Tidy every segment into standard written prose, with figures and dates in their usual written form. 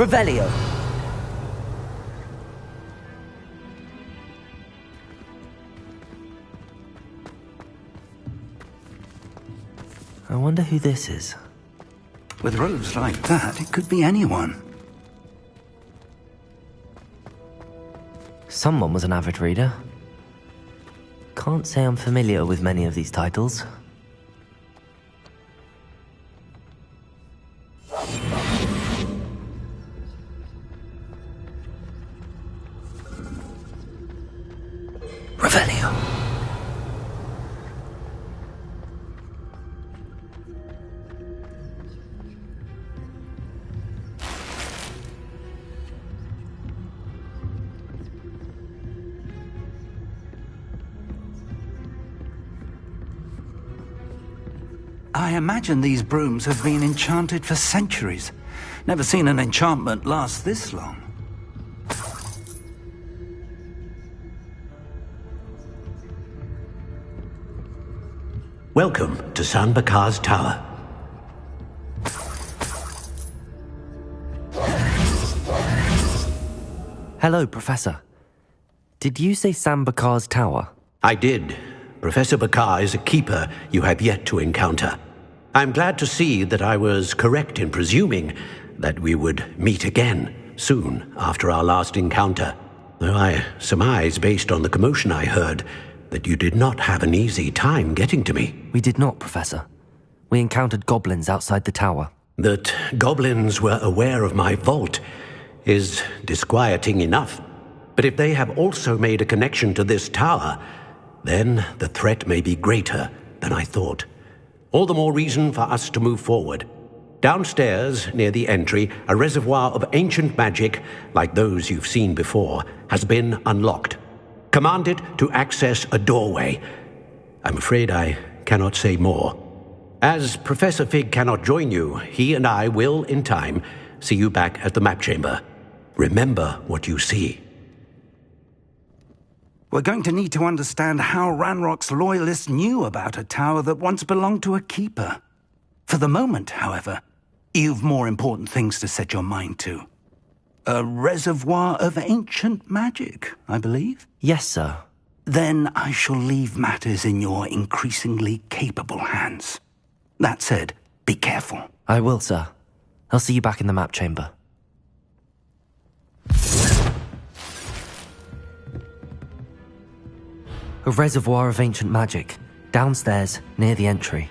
Revelio. I wonder who this is. With robes like that, it could be anyone. Someone was an avid reader. Can't say I'm familiar with many of these titles. Revelio. I imagine these brooms have been enchanted for centuries. Never seen an enchantment last this long. Welcome to San Bakar's Tower. Hello, Professor. Did you say San Bakar's Tower? I did. Professor Bakar is a keeper you have yet to encounter. I'm glad to see that I was correct in presuming that we would meet again soon after our last encounter, though I surmise, based on the commotion I heard, that you did not have an easy time getting to me. We did not, Professor. We encountered goblins outside the tower. That goblins were aware of my vault is disquieting enough. But if they have also made a connection to this tower, then the threat may be greater than I thought. All the more reason for us to move forward. Downstairs, near the entry, a reservoir of ancient magic, like those you've seen before, has been unlocked. Command it to access a doorway. I'm afraid I cannot say more. As Professor Fig cannot join you, he and I will, in time, see you back at the map chamber. Remember what you see. We're going to need to understand how Ranrock's loyalists knew about a tower that once belonged to a keeper. For the moment, however, you've more important things to set your mind to. A reservoir of ancient magic, I believe? Yes, sir. Then I shall leave matters in your increasingly capable hands. That said, be careful. I will, sir. I'll see you back in the map chamber. A reservoir of ancient magic, downstairs, near the entry.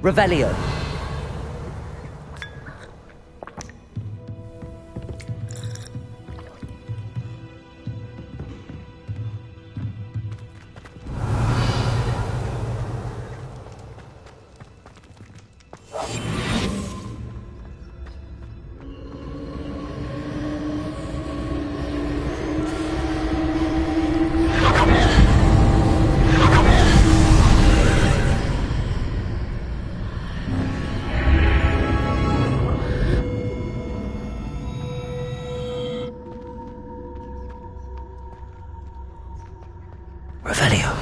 Revelio. Revelio.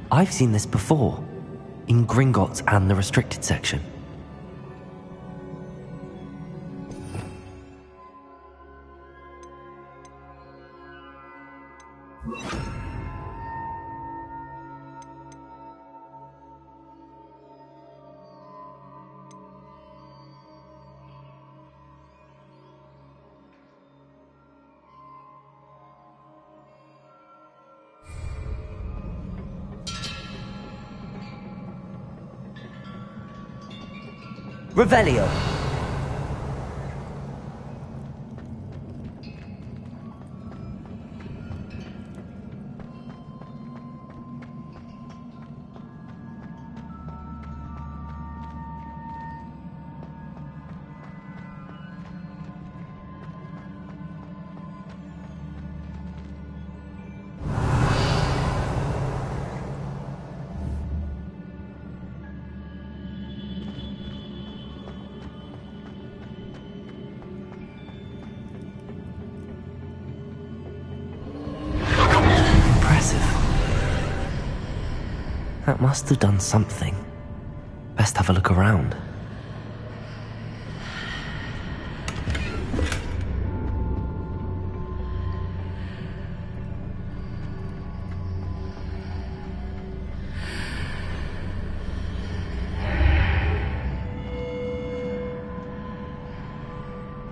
I've seen this before, in Gringotts and the restricted section. Revelio. That must have done something. Best have a look around.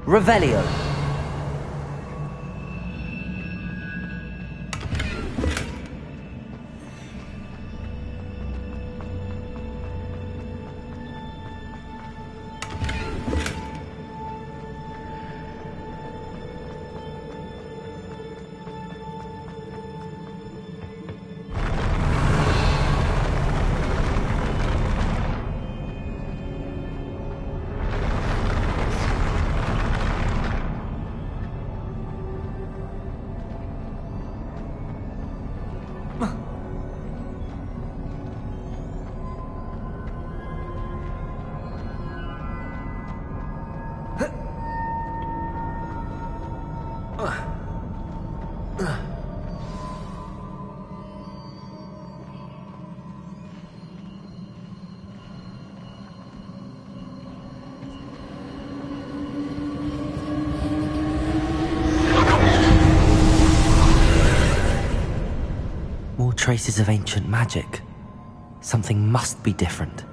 Revelio. More traces of ancient magic. Something must be different.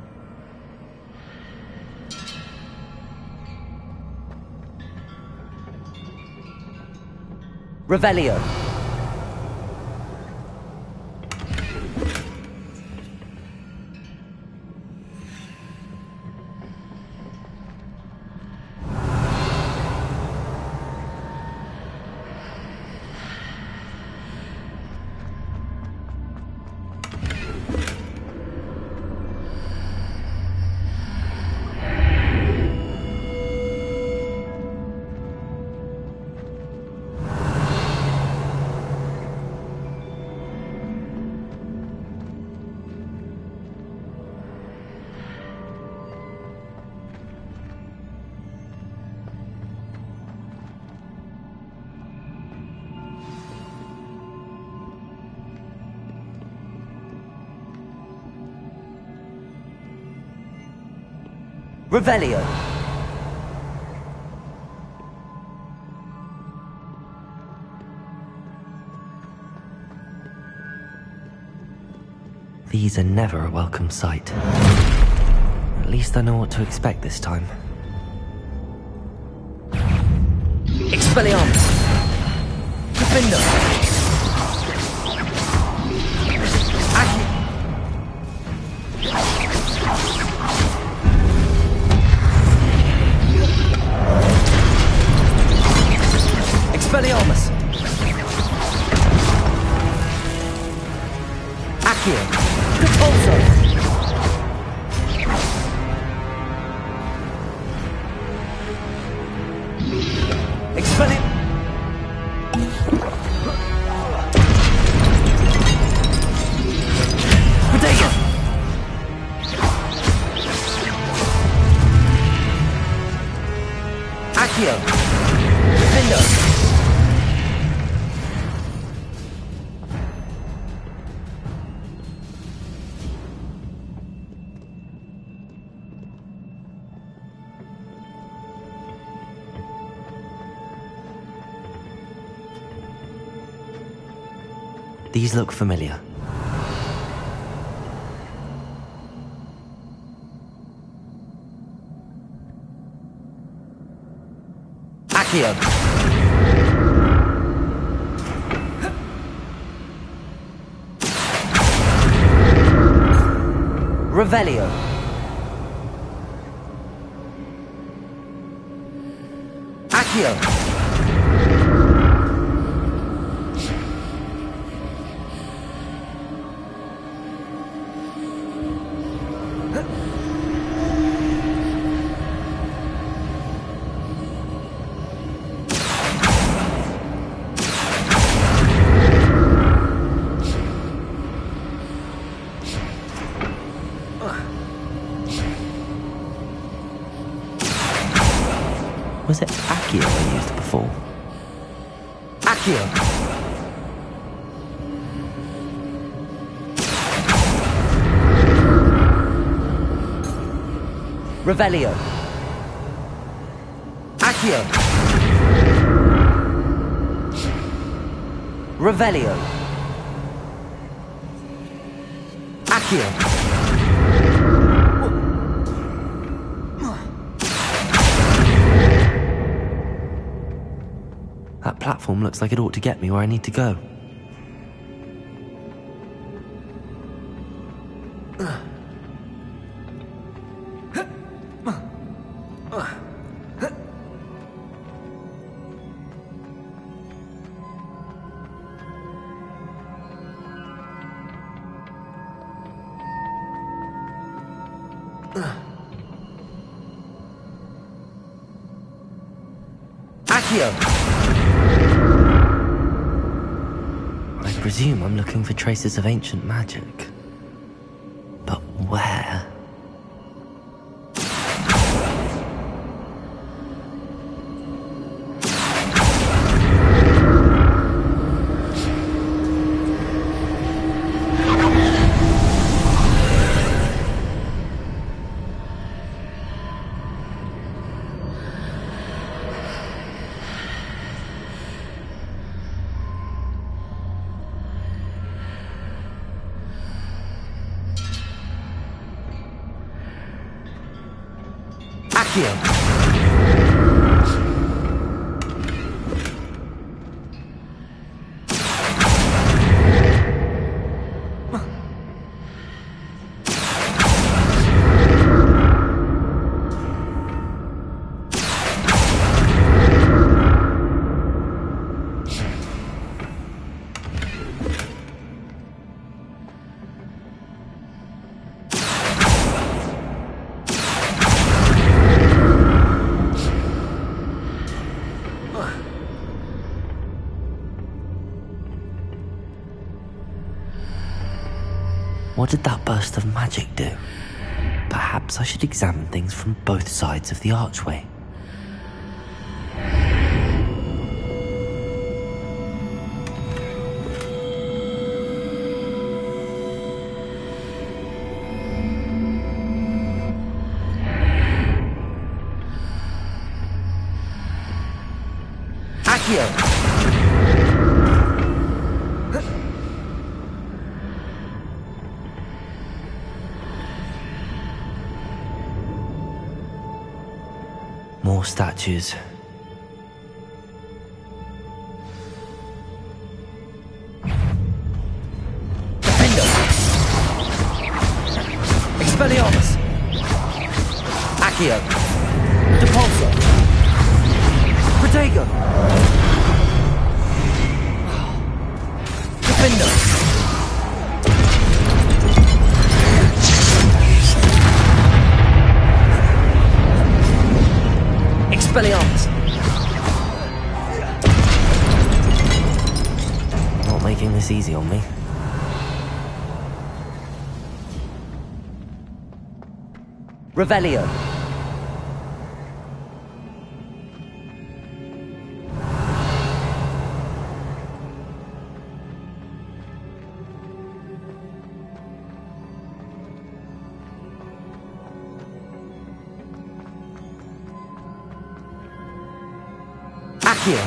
Revelio. Revelio. These are never a welcome sight. At least I know what to expect this time. Expelliarmus! Defender! Expelliarmus! Accio! Repulso! Expelliarmus! Protego! Accio! Defender! These look familiar. Accio! Revelio! Accio! Was it Accio I used before? Accio! Revelio! Accio! Revelio! Accio! That platform looks like it ought to get me where I need to go. Accio! I presume I'm looking for traces of ancient magic. But where? Accio! What did that burst of magic do? Perhaps I should examine things from both sides of the archway. Accio! More statues. Defendo! Expelliarmus! Accio! Depulso! Protego! Defendo! Expelliarmus! Not making this easy on me. Revelio! Accio!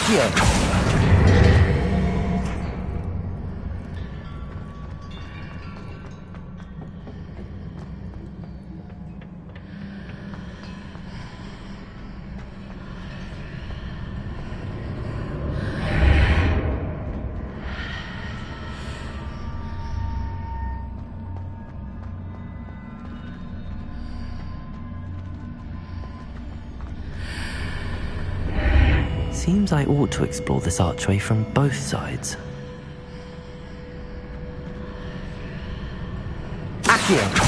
Accio! Seems I ought to explore this archway from both sides. Accio!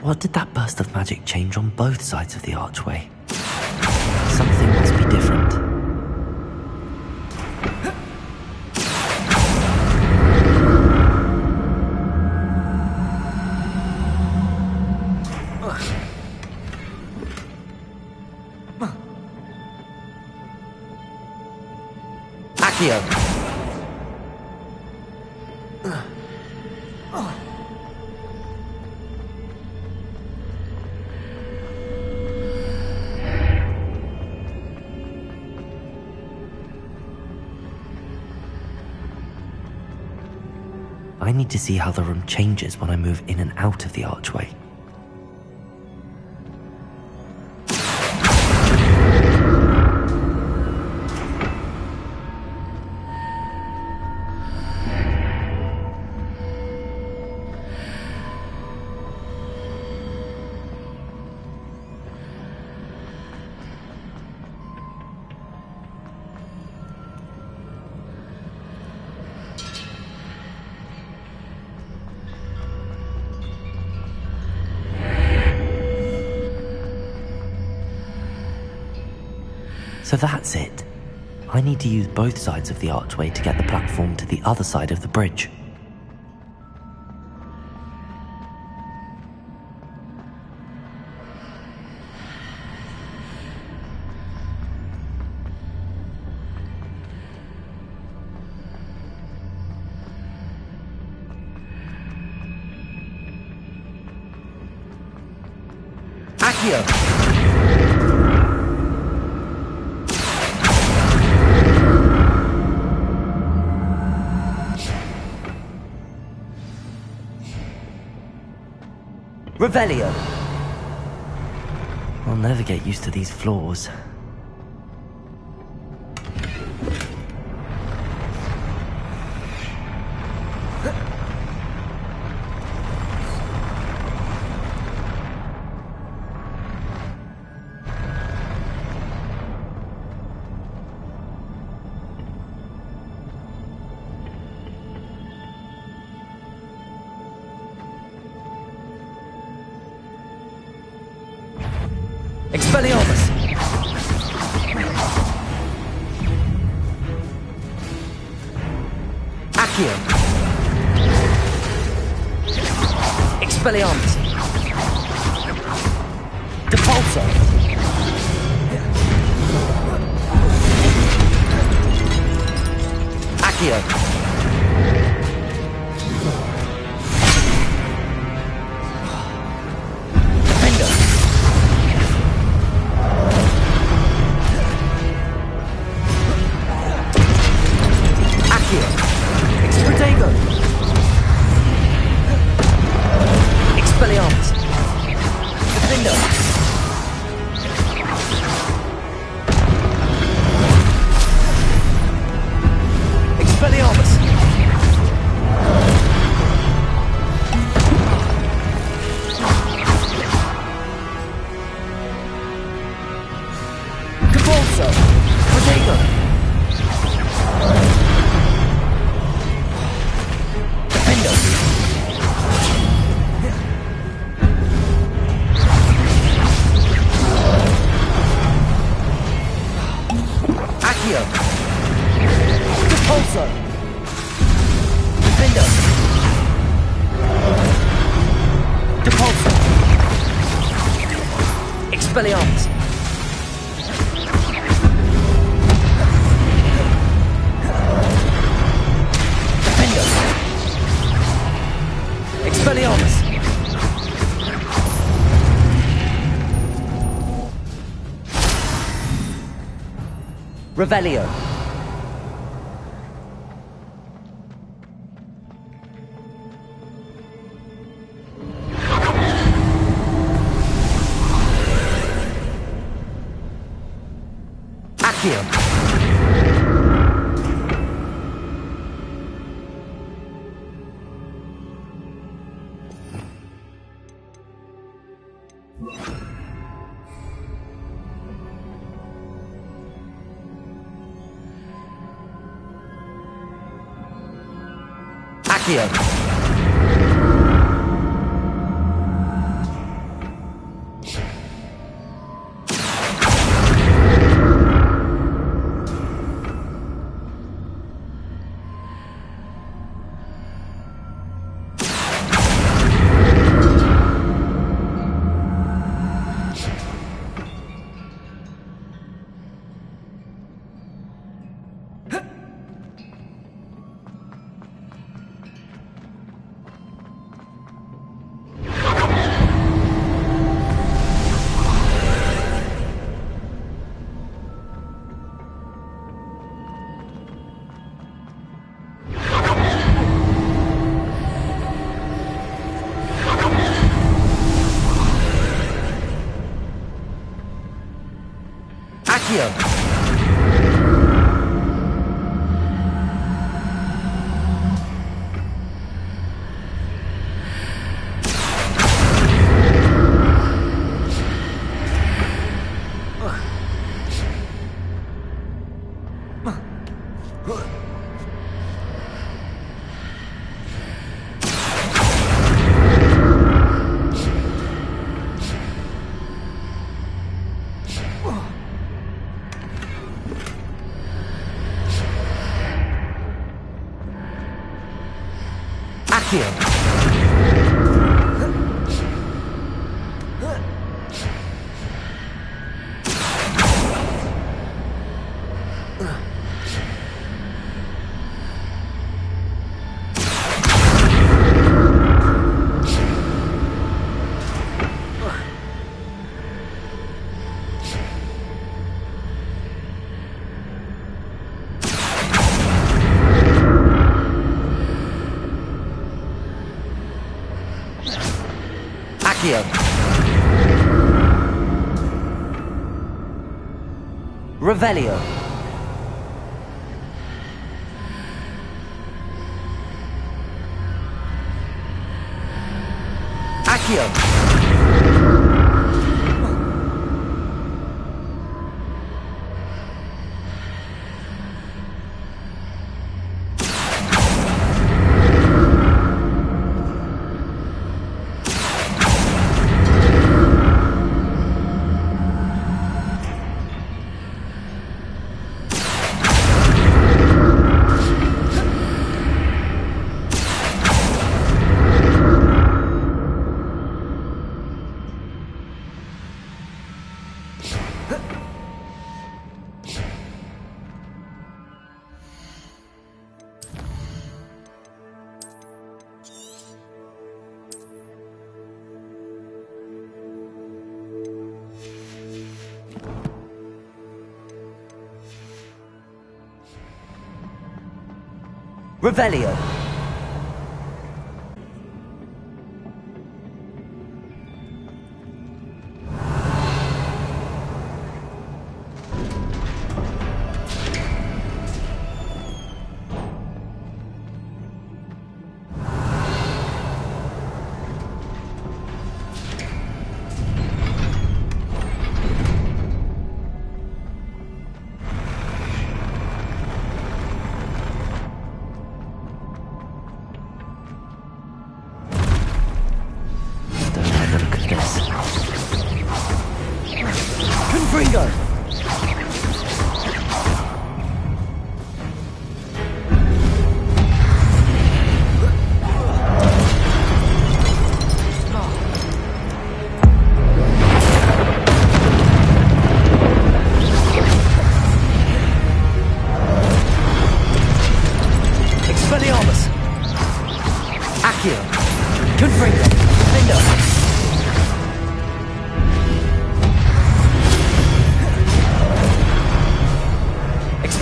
What did that burst of magic change on both sides of the archway? Something must be different. Accio! I need to see how the room changes when I move in and out of the archway. So that's it. I need to use both sides of the archway to get the platform to the other side of the bridge. Accio! Revelio! I'll never get used to these floors. Expelliarmus! Accio! Expelliarmus! Depulso! Accio! Expelliarmus! Expelliarmus! Defender! Expelliarmus! Revelio! Accio! Accio! Accio! Accio! Accio! Revelio! Accio! Revelio! Confringo!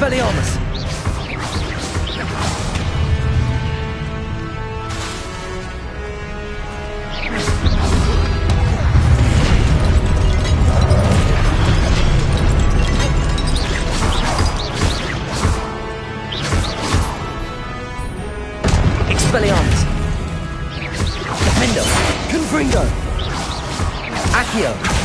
Expelliarmus! Expelliarmus! Defendo! Confringo! Accio!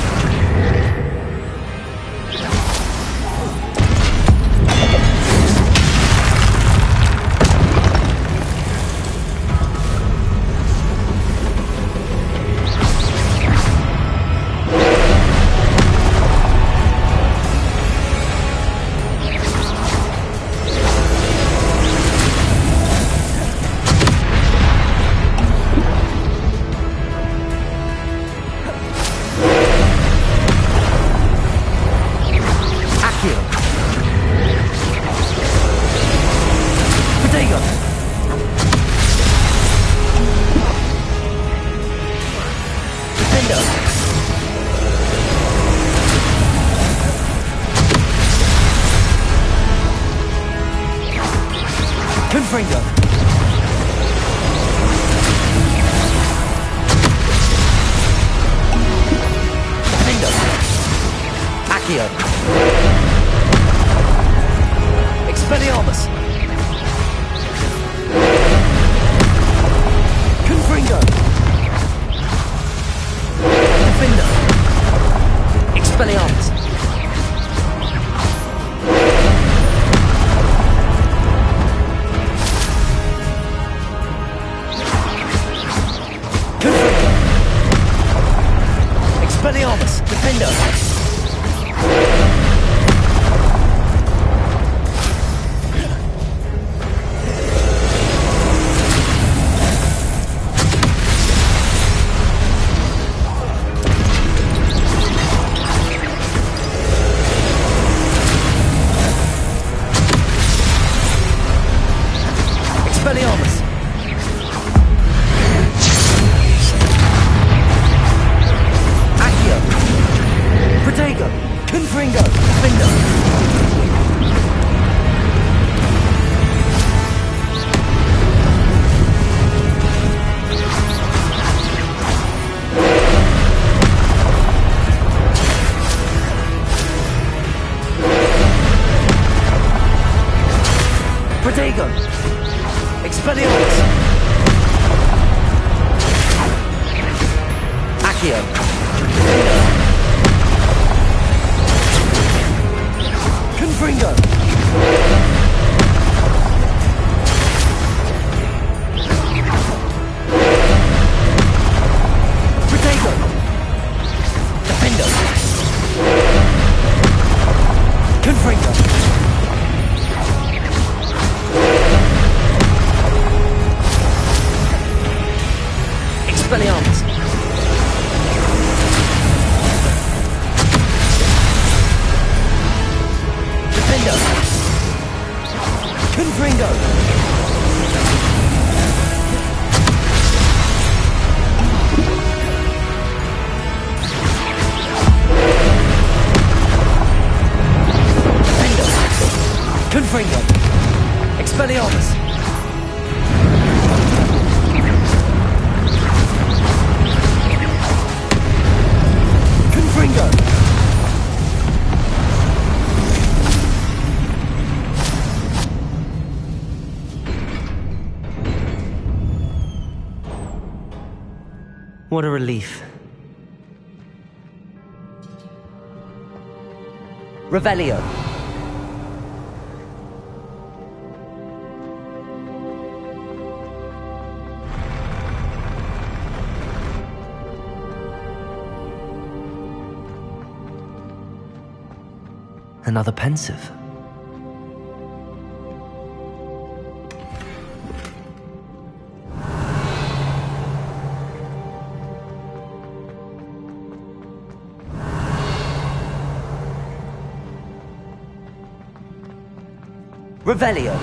Confringo! Defendo! Accio! Expelliarmus! Confringo! Defendo! Expelliarmus! Expelliarmus! Defendo! Expelliarmus! Protego! Confringo! Defendo! Protego! Expelliarmus! Accio! Defendo! Confringo! Protego! Defendo! Confringo! Expelliarmus! Defendo! Confringo! Defendo! Confringo! Expelliarmus! Confringo! What a relief. Revelio. Another pensive. Revelio.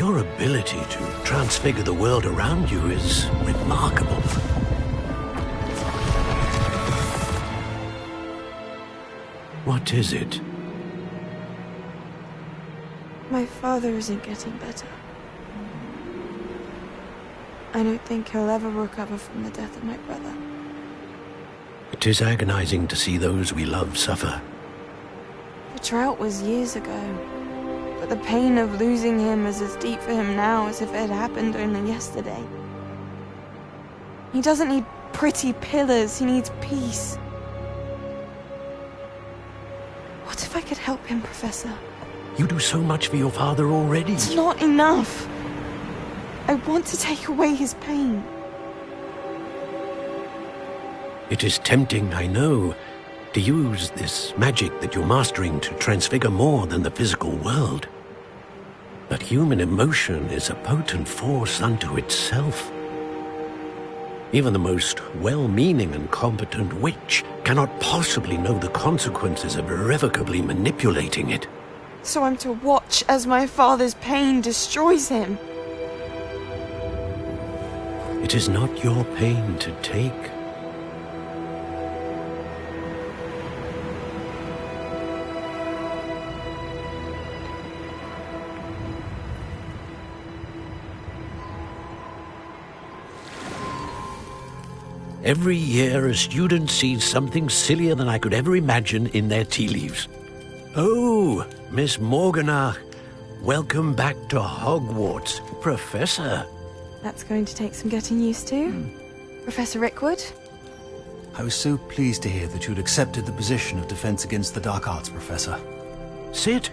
Your ability to transfigure the world around you is remarkable. What is it? My father isn't getting better. I don't think he'll ever recover from the death of my brother. It is agonizing to see those we love suffer. The drought was years ago, but the pain of losing him is as deep for him now as if it had happened only yesterday. He doesn't need pretty pillars, he needs peace. What if I could help him, Professor? You do so much for your father already. It's not enough. I want to take away his pain. It is tempting, I know, to use this magic that you're mastering to transfigure more than the physical world. But human emotion is a potent force unto itself. Even the most well-meaning and competent witch cannot possibly know the consequences of irrevocably manipulating it. So I'm to watch as my father's pain destroys him. It is not your pain to take. Every year, a student sees something sillier than I could ever imagine in their tea leaves. Oh, Miss Morganach, welcome back to Hogwarts, Professor. That's going to take some getting used to. Professor Rickwood? I was so pleased to hear that you'd accepted the position of Defense Against the Dark Arts, Professor. Sit,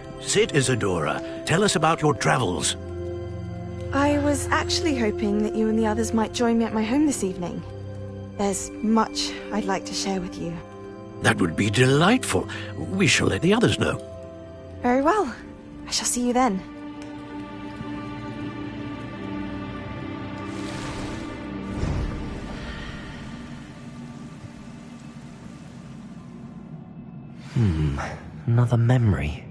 Isadora. Tell us about your travels. I was actually hoping that you and the others might join me at my home this evening. There's much I'd like to share with you. That would be delightful. We shall let the others know. Very well. I shall see you then. Another memory.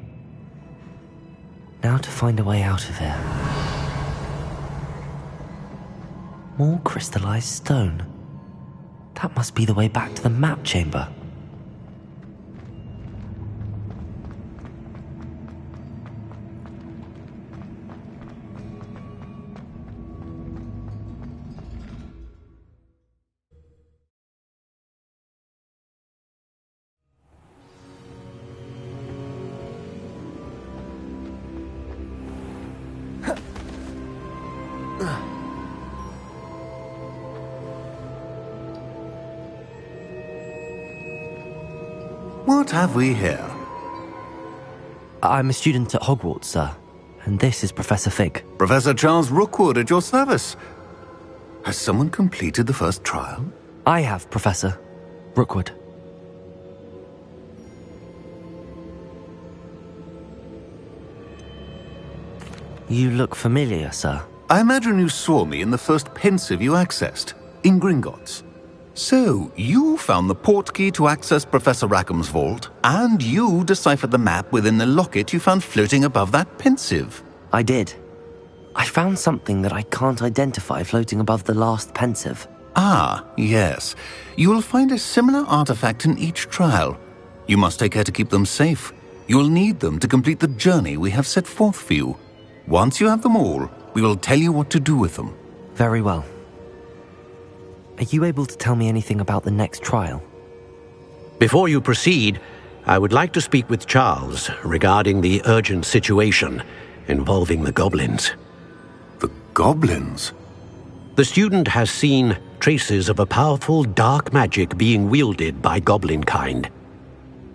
Now to find a way out of here. More crystallized stone. That must be the way back to the map chamber. What have we here? I'm a student at Hogwarts, sir, and this is Professor Fig. Professor Charles Rookwood at your service. Has someone completed the first trial? I have, Professor Rookwood. You look familiar, sir. I imagine you saw me in the first pensive you accessed, in Gringotts. So, you found the portkey to access Professor Rackham's vault, and you deciphered the map within the locket you found floating above that pensive. I did. I found something that I can't identify floating above the last pensive. Ah, yes. You will find a similar artifact in each trial. You must take care to keep them safe. You will need them to complete the journey we have set forth for you. Once you have them all, we will tell you what to do with them. Very well. Are you able to tell me anything about the next trial? Before you proceed, I would like to speak with Charles regarding the urgent situation involving the goblins. The goblins? The student has seen traces of a powerful dark magic being wielded by goblin kind.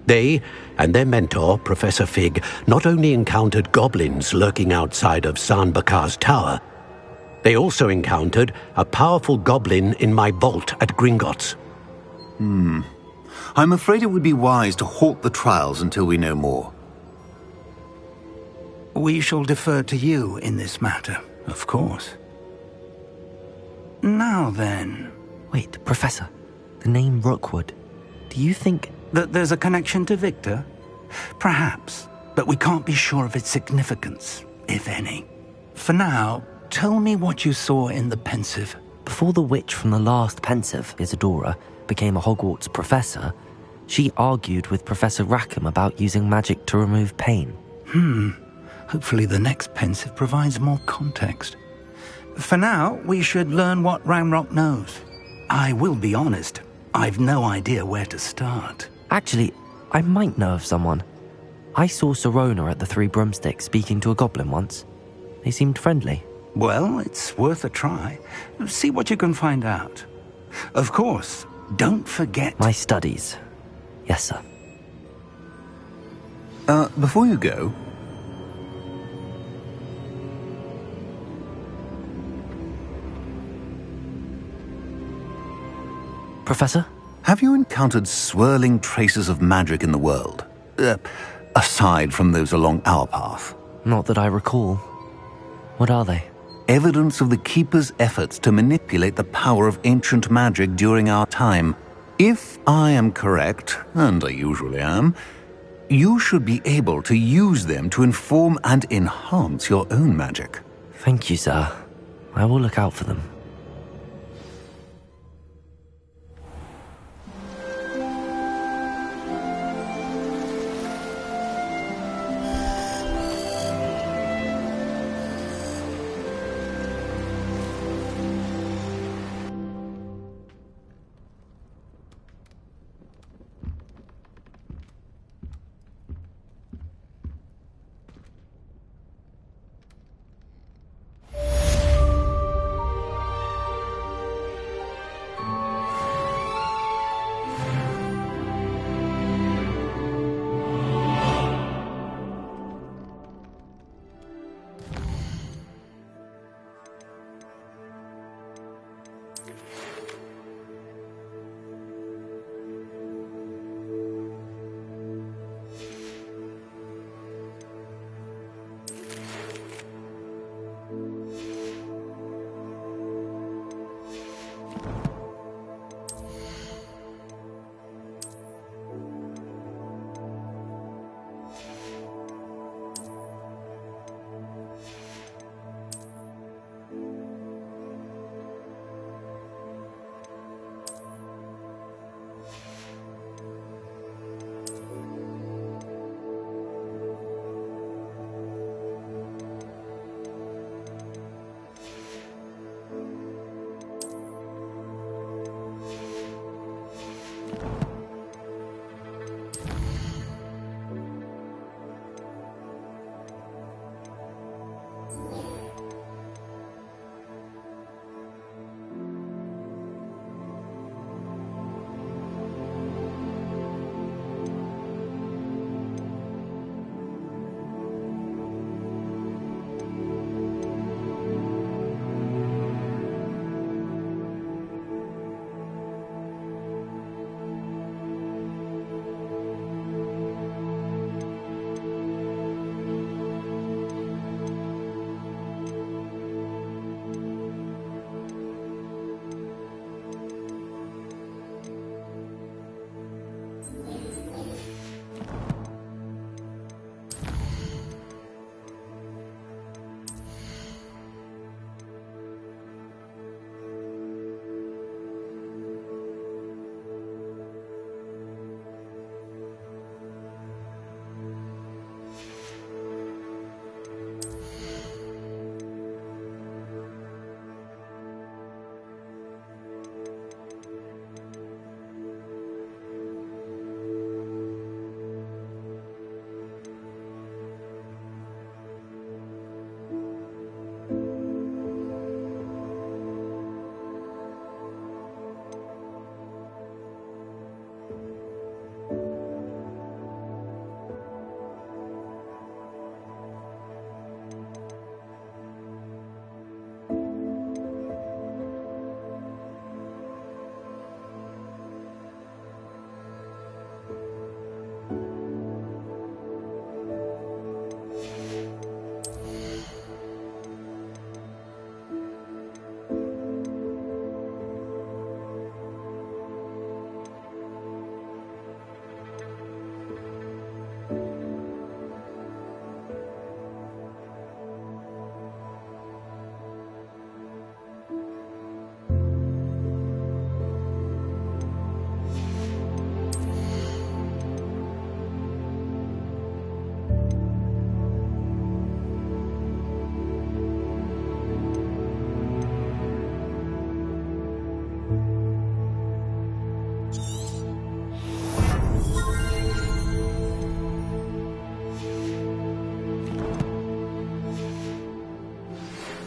They and their mentor, Professor Fig, not only encountered goblins lurking outside of Sanbakar's tower, they also encountered a powerful goblin in my vault at Gringotts. I'm afraid it would be wise to halt the trials until we know more. We shall defer to you in this matter, of course. Now then... Wait, Professor. The name Rookwood. Do you think... that there's a connection to Victor? Perhaps, but we can't be sure of its significance, if any. For now, tell me what you saw in the pensive. Before the witch from the last pensive, Isadora, became a Hogwarts professor, she argued with Professor Rackham about using magic to remove pain. Hopefully the next pensive provides more context. For now, we should learn what Ranrock knows. I will be honest, I've no idea where to start. Actually, I might know of someone. I saw Sirona at the Three Broomsticks speaking to a goblin once. They seemed friendly. Well, it's worth a try. See what you can find out. Of course, don't forget... My studies. Yes, sir. Before you go... Professor? Have you encountered swirling traces of magic in the world? Aside from those along our path? Not that I recall. What are they? Evidence of the Keeper's efforts to manipulate the power of ancient magic during our time. If I am correct, and I usually am, you should be able to use them to inform and enhance your own magic. Thank you, sir. I will look out for them.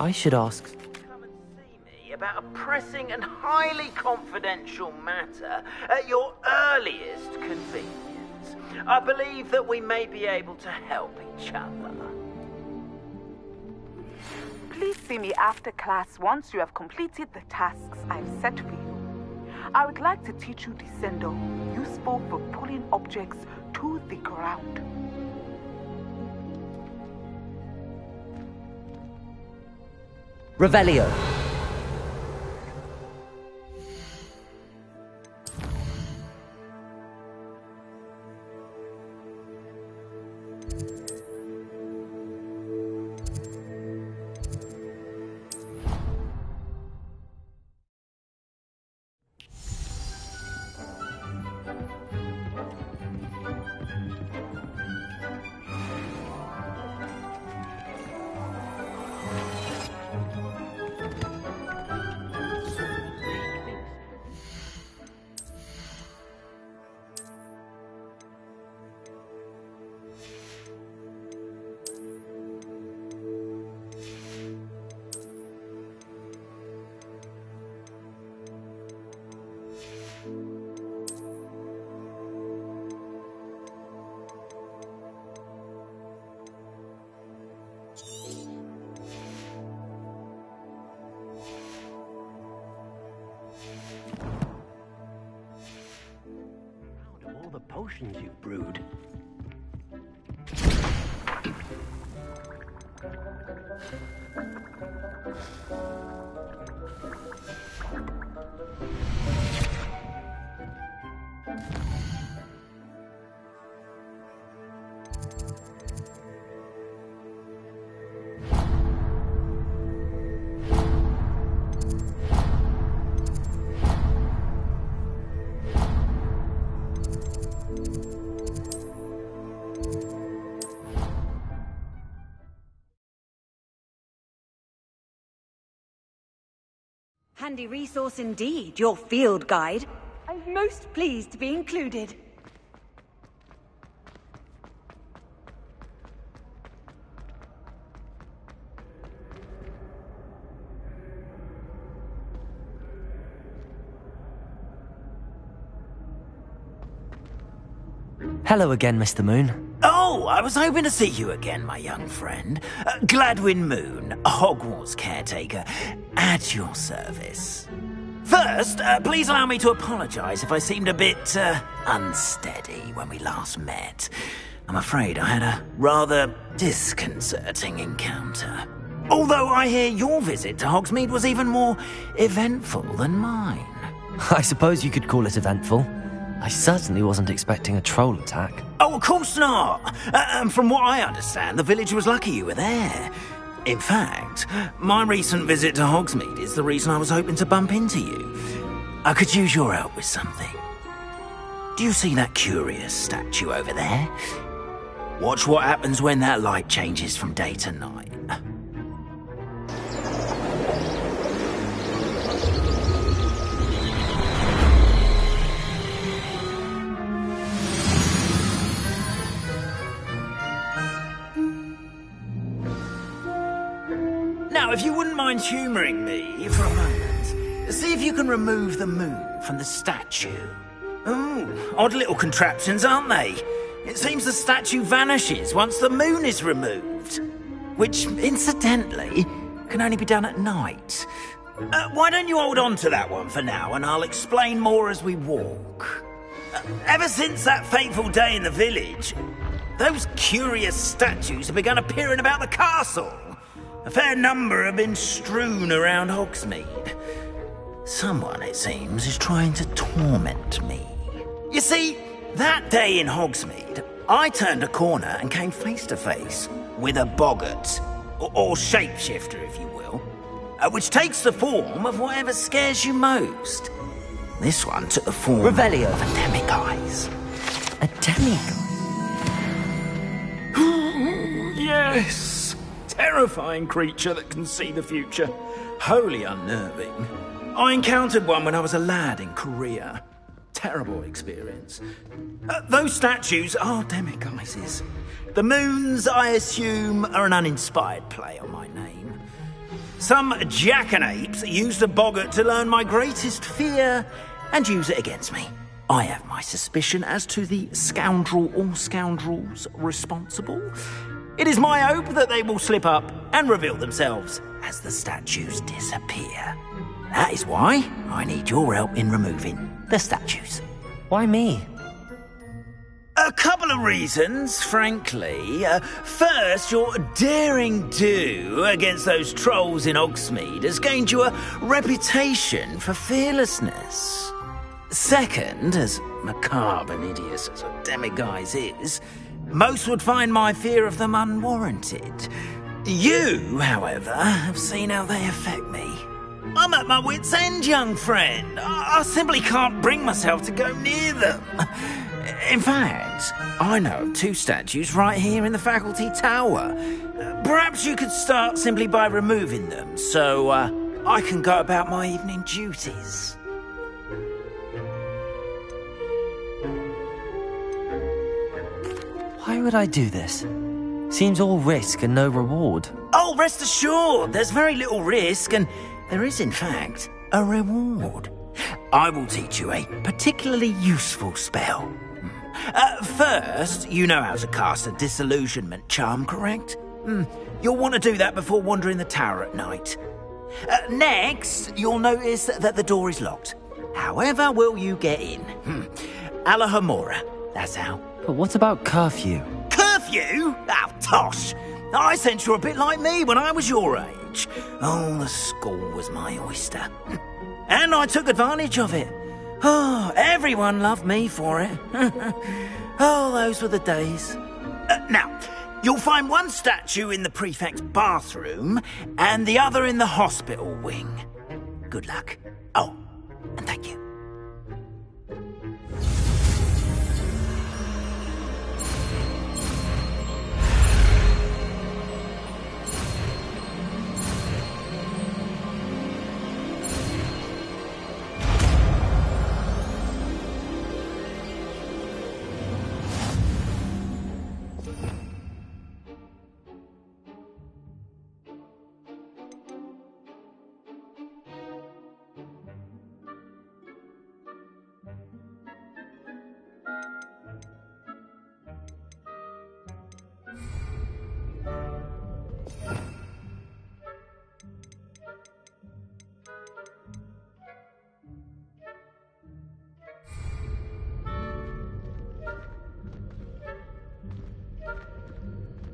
I should ask... Come and see me about a pressing and highly confidential matter at your earliest convenience. I believe that we may be able to help each other. Please see me after class once you have completed the tasks I've set for you. I would like to teach you Descendo, useful for pulling objects to the ground. Revelio. All the potions you've brewed. Handy resource indeed, your field guide. I'm most pleased to be included. Hello again, Mr. Moon. Oh, I was hoping to see you again, my young friend. Gladwin Moon, Hogwarts caretaker, at your service. First, please allow me to apologise if I seemed a bit, unsteady when we last met. I'm afraid I had a rather disconcerting encounter. Although I hear your visit to Hogsmeade was even more eventful than mine. I suppose you could call it eventful. I certainly wasn't expecting a troll attack. Oh, of course not. And from what I understand, the village was lucky you were there. In fact, my recent visit to Hogsmeade is the reason I was hoping to bump into you. I could use your help with something. Do you see that curious statue over there? Watch what happens when that light changes from day to night. Now, if you wouldn't mind humouring me for a moment, see if you can remove the moon from the statue. Oh, odd little contraptions, aren't they? It seems the statue vanishes once the moon is removed. Which, incidentally, can only be done at night. Why don't you hold on to that one for now, and I'll explain more as we walk. Ever since that fateful day in the village, those curious statues have begun appearing about the castle. A fair number have been strewn around Hogsmeade. Someone, it seems, is trying to torment me. You see, that day in Hogsmeade, I turned a corner and came face to face with a boggart, or shapeshifter, if you will, which takes the form of whatever scares you most. This one took the form Revelio. of a demiguise. A demiguise? Yes! Terrifying creature that can see the future. Wholly unnerving. I encountered one when I was a lad in Korea. Terrible experience. Those statues are demiguises. The moons, I assume, are an uninspired play on my name. Some jackanapes used a boggart to learn my greatest fear and use it against me. I have my suspicion as to the scoundrel or scoundrels responsible. It is my hope that they will slip up and reveal themselves as the statues disappear. That is why I need your help in removing the statues. Why me? A couple of reasons, frankly. First, your daring do against those trolls in Hogsmeade has gained you a reputation for fearlessness. Second, as macabre and hideous as a demiguise is, most would find my fear of them unwarranted. You, however, have seen how they affect me. I'm at my wit's end, young friend. I simply can't bring myself to go near them. In fact, I know of 2 statues right here in the faculty tower. Perhaps you could start simply by removing them, so I can go about my evening duties. Why would I do this? Seems all risk and no reward. Oh, rest assured, there's very little risk, and there is, in fact, a reward. I will teach you a particularly useful spell. First, you know how to cast a disillusionment charm, correct? You'll want to do that before wandering the tower at night. Next, you'll notice that the door is locked. However will you get in? Alahomora, that's how. But what about curfew? Curfew? Oh, tosh. I sense you're a bit like me when I was your age. Oh, the school was my oyster. And I took advantage of it. Oh, everyone loved me for it. Oh, those were the days. Now, you'll find one statue in the prefect's bathroom and the other in the hospital wing. Good luck. Oh, and thank you.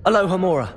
Alohomora.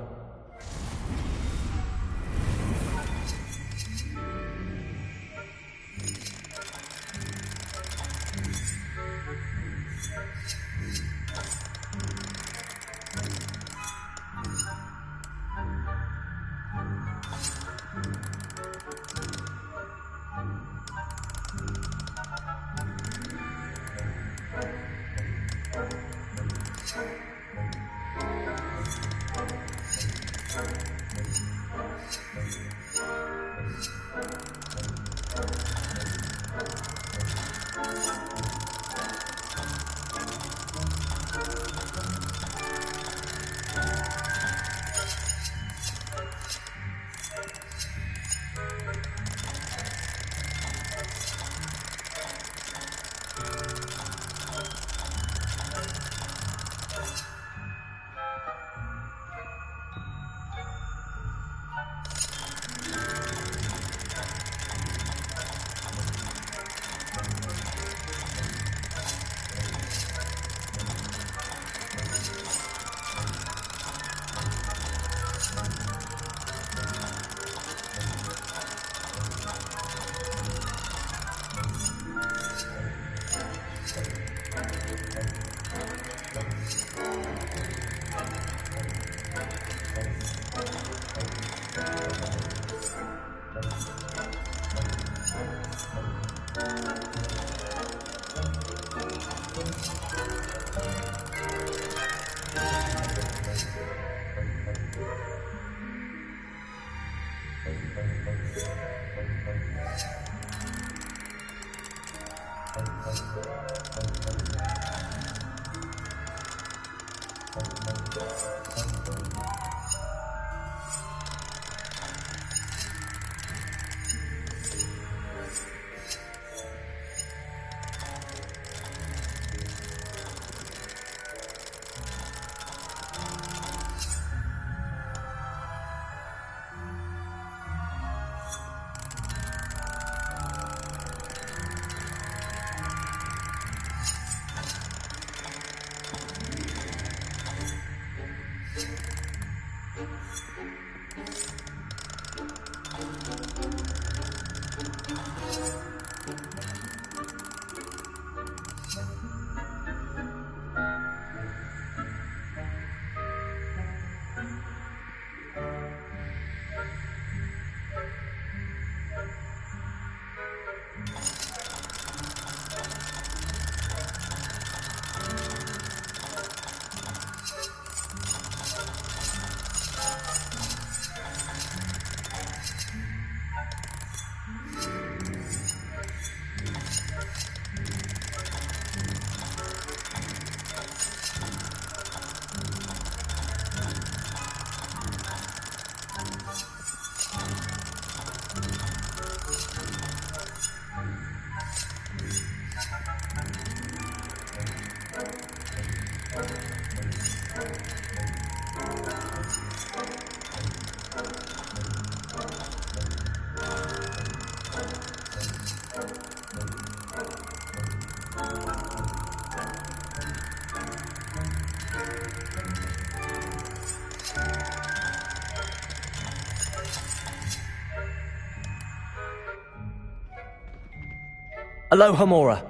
Aloha, Mora.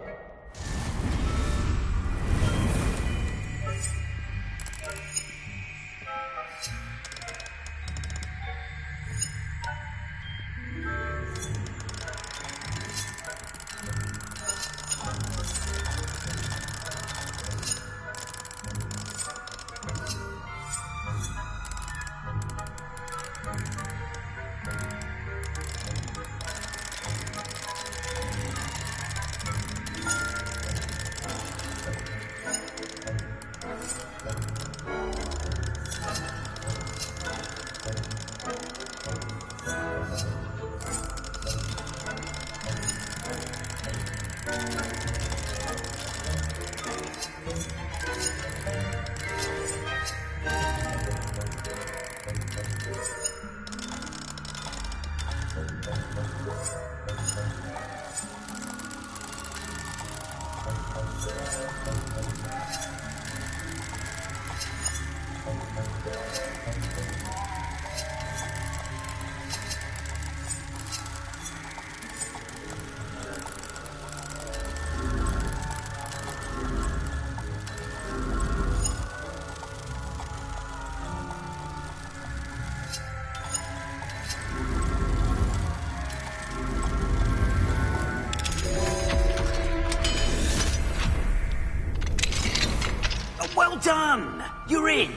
Well done! You're in!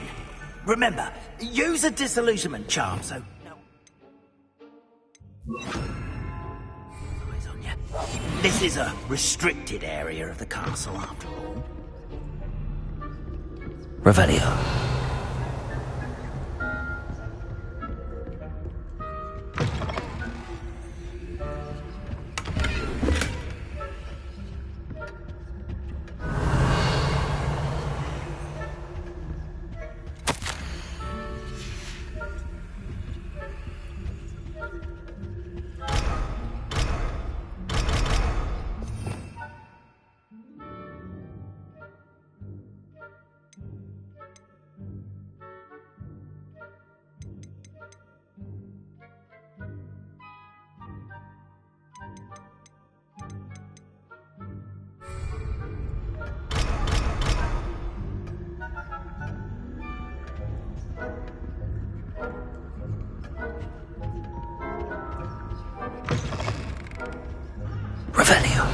Remember, use a disillusionment charm, so... Eyes on ya. This is a restricted area of the castle, after all. Revelio. Revelio.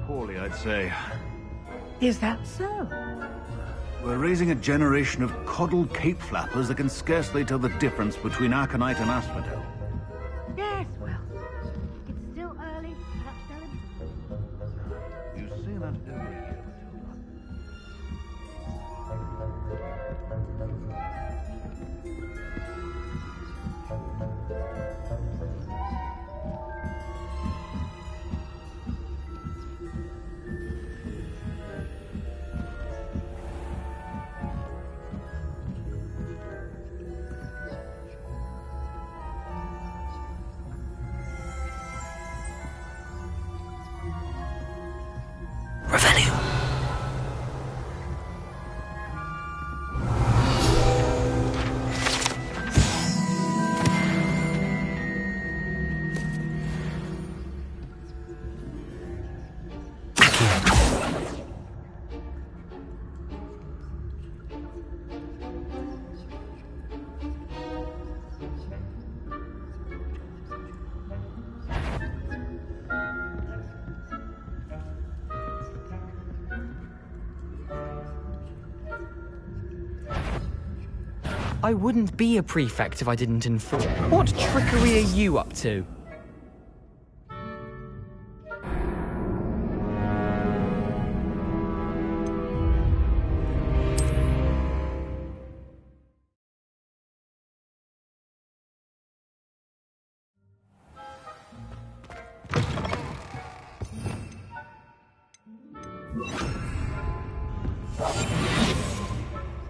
Poorly, I'd say. Is that so? We're raising a generation of coddled cape flappers that can scarcely tell the difference between Aconite and Asphodel. Yes, well, it's still I wouldn't be a prefect if I didn't inform. What trickery are you up to?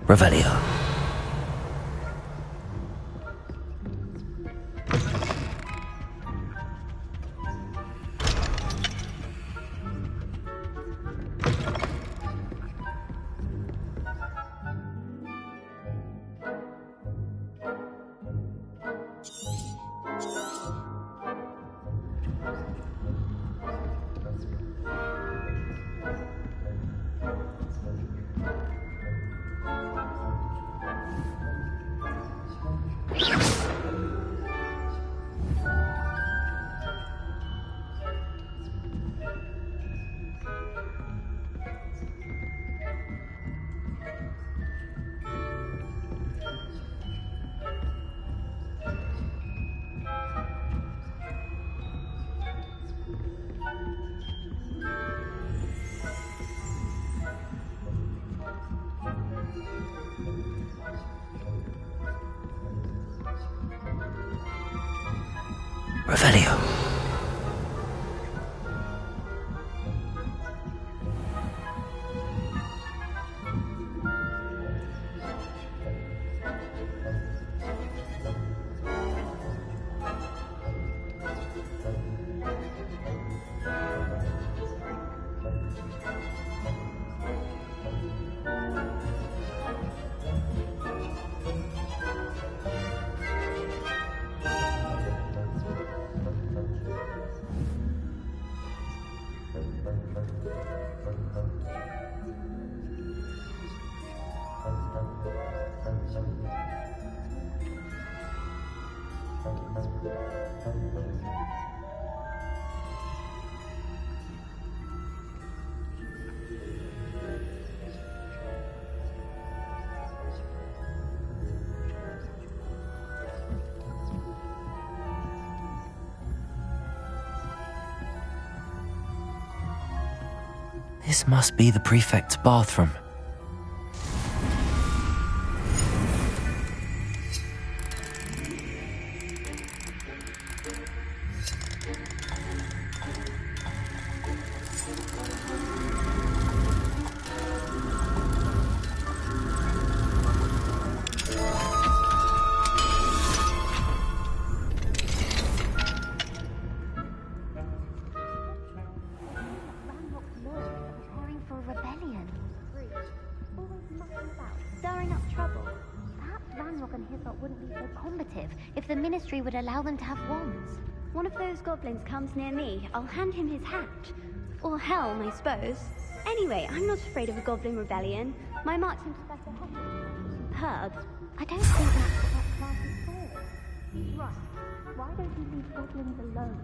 Revelio. Revelio. This must be the prefect's bathroom. Would allow them to have wands. One of those goblins comes near me, I'll hand him his hat. Or helm, I suppose. Anyway, I'm not afraid of a goblin rebellion. My marksman professor superb. I don't think that's what that class is for. Right. Why don't you leave goblins alone?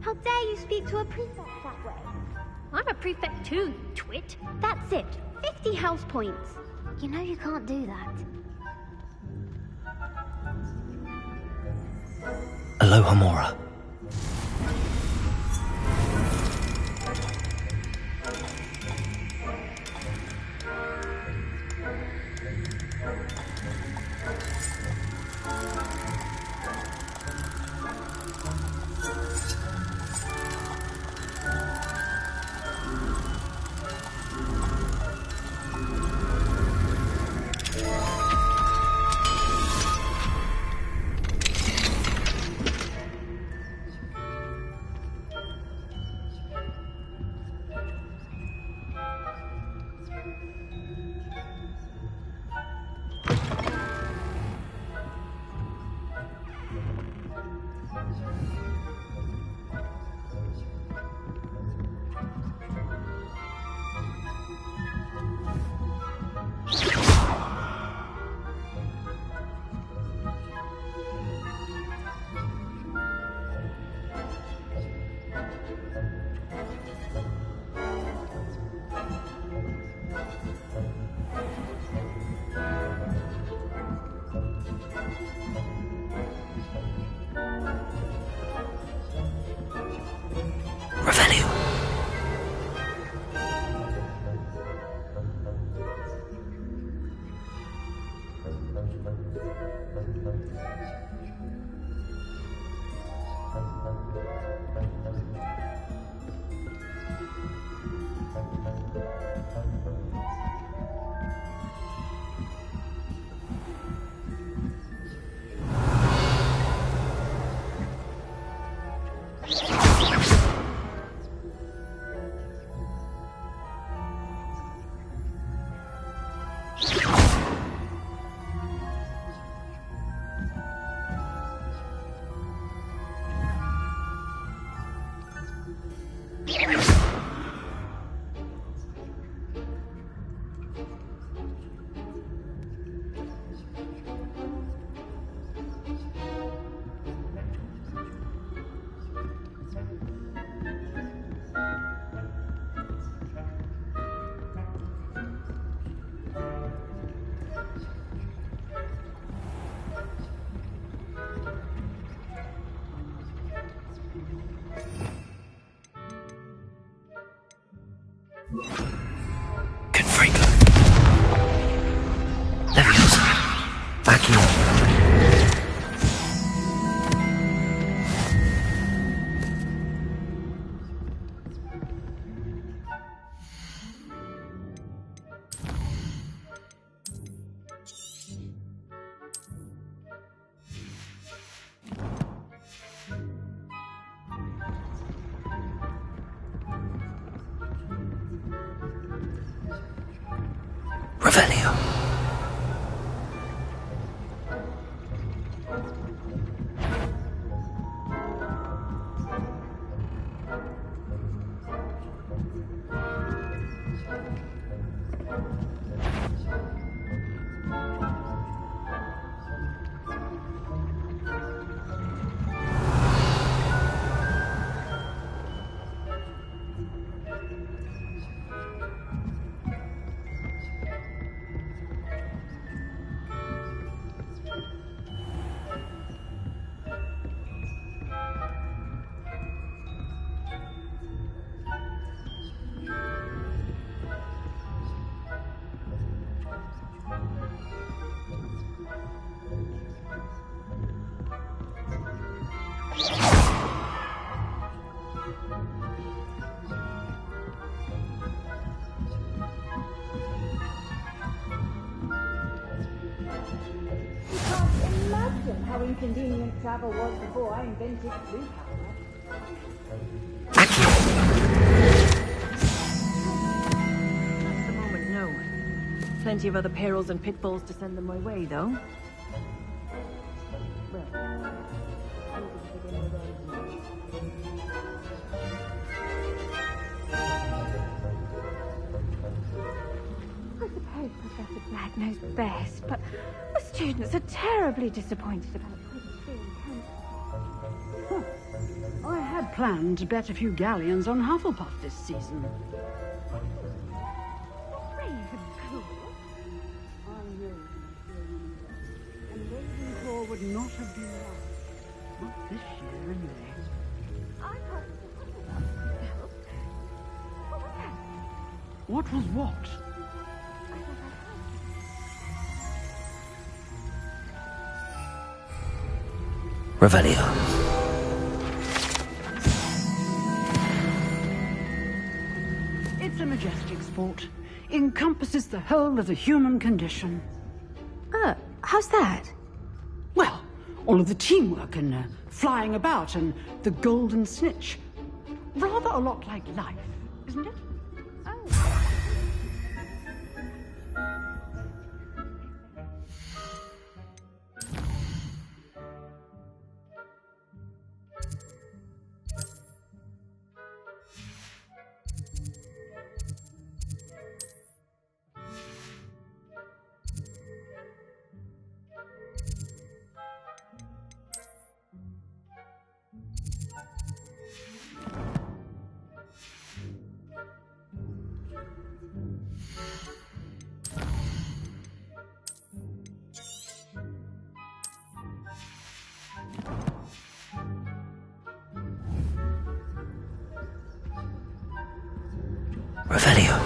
How dare you speak to a prefect that way? I'm a prefect too, you twit. That's it. 50 house points. You know you can't do that. Aloha Mora. Good freak. Leviosa. Accio. Revelio. Imagine how inconvenient travel was before I invented blue power. At the moment, no. Plenty of other perils and pitfalls to send them my way, though. I suppose Professor Black knows best, but the students are terribly disappointed about I had planned to bet a few galleons on Hufflepuff this season. Ravenclaw? I know, and Ravenclaw would not have been right. Not this year, anyway. I thought it was Hufflepuff. What was that? What was what? Revelio. It's a majestic sport. Encompasses the whole of the human condition. How's that? Well, all of the teamwork and flying about and the golden snitch. Rather a lot like life, isn't it? Revelio.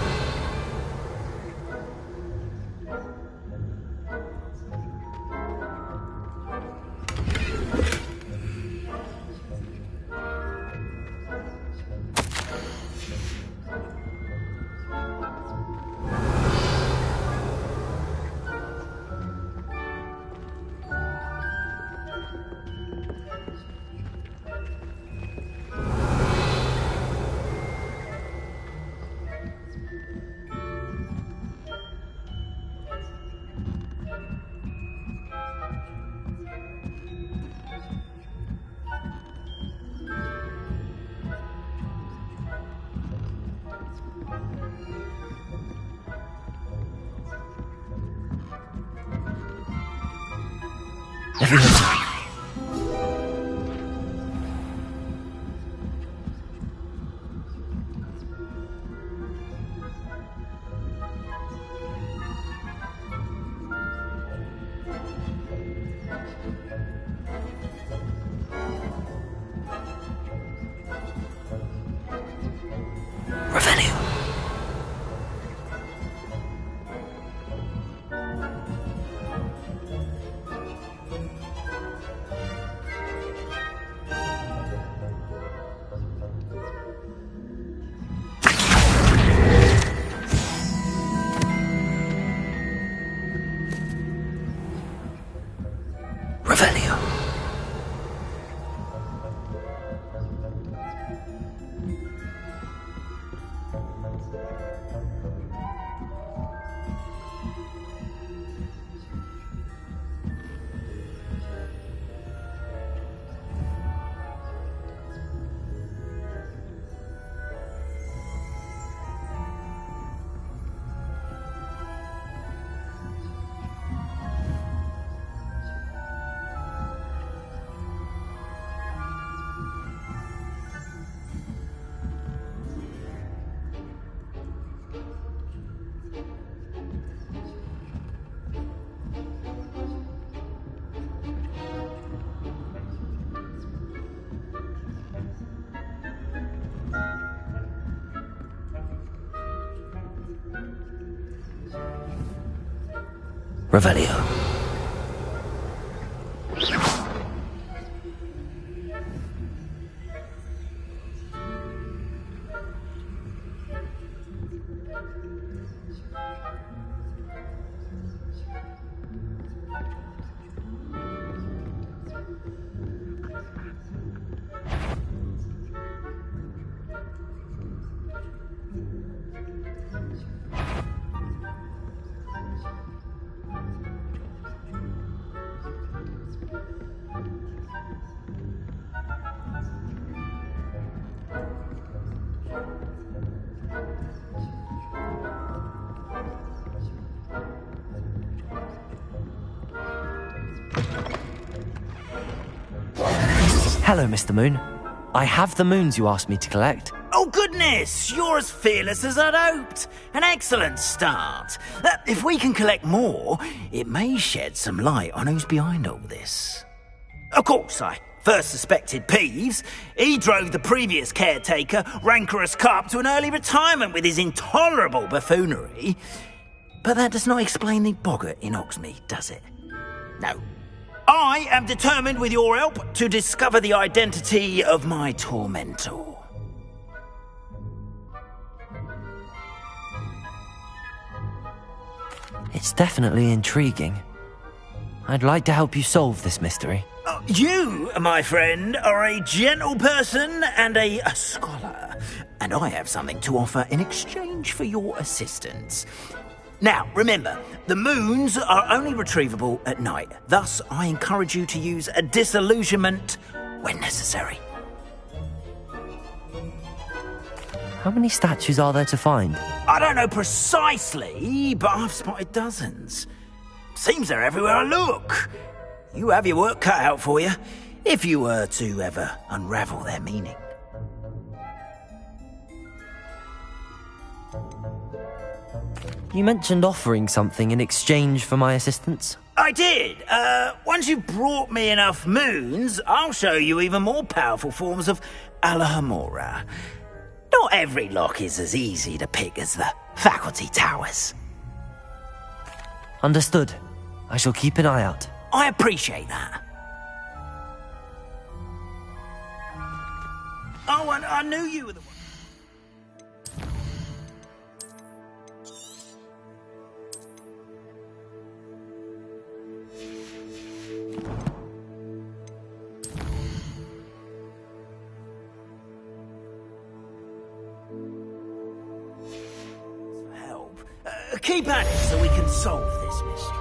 Revelio. Hello, Mr. Moon. I have the moons you asked me to collect. Oh, goodness! You're as fearless as I'd hoped. An excellent start. If we can collect more, it may shed some light on who's behind all this. Of course, I first suspected Peeves. He drove the previous caretaker, rancorous Carp, to an early retirement with his intolerable buffoonery. But that does not explain the boggart in Oxmead, does it? No. I am determined, with your help, to discover the identity of my tormentor. It's definitely intriguing. I'd like to help you solve this mystery. You, my friend, are a gentle person and a scholar, and I have something to offer in exchange for your assistance. Now, remember, the moons are only retrievable at night. Thus, I encourage you to use a disillusionment when necessary. How many statues are there to find? I don't know precisely, but I've spotted dozens. Seems they're everywhere I look. You have your work cut out for you, if you were to ever unravel their meaning. You mentioned offering something in exchange for my assistance? I did. Once you've brought me enough moons, I'll show you even more powerful forms of Alohomora. Not every lock is as easy to pick as the faculty towers. Understood. I shall keep an eye out. I appreciate that. Oh, and I knew you were the one. Help. Keep at it so we can solve this mystery.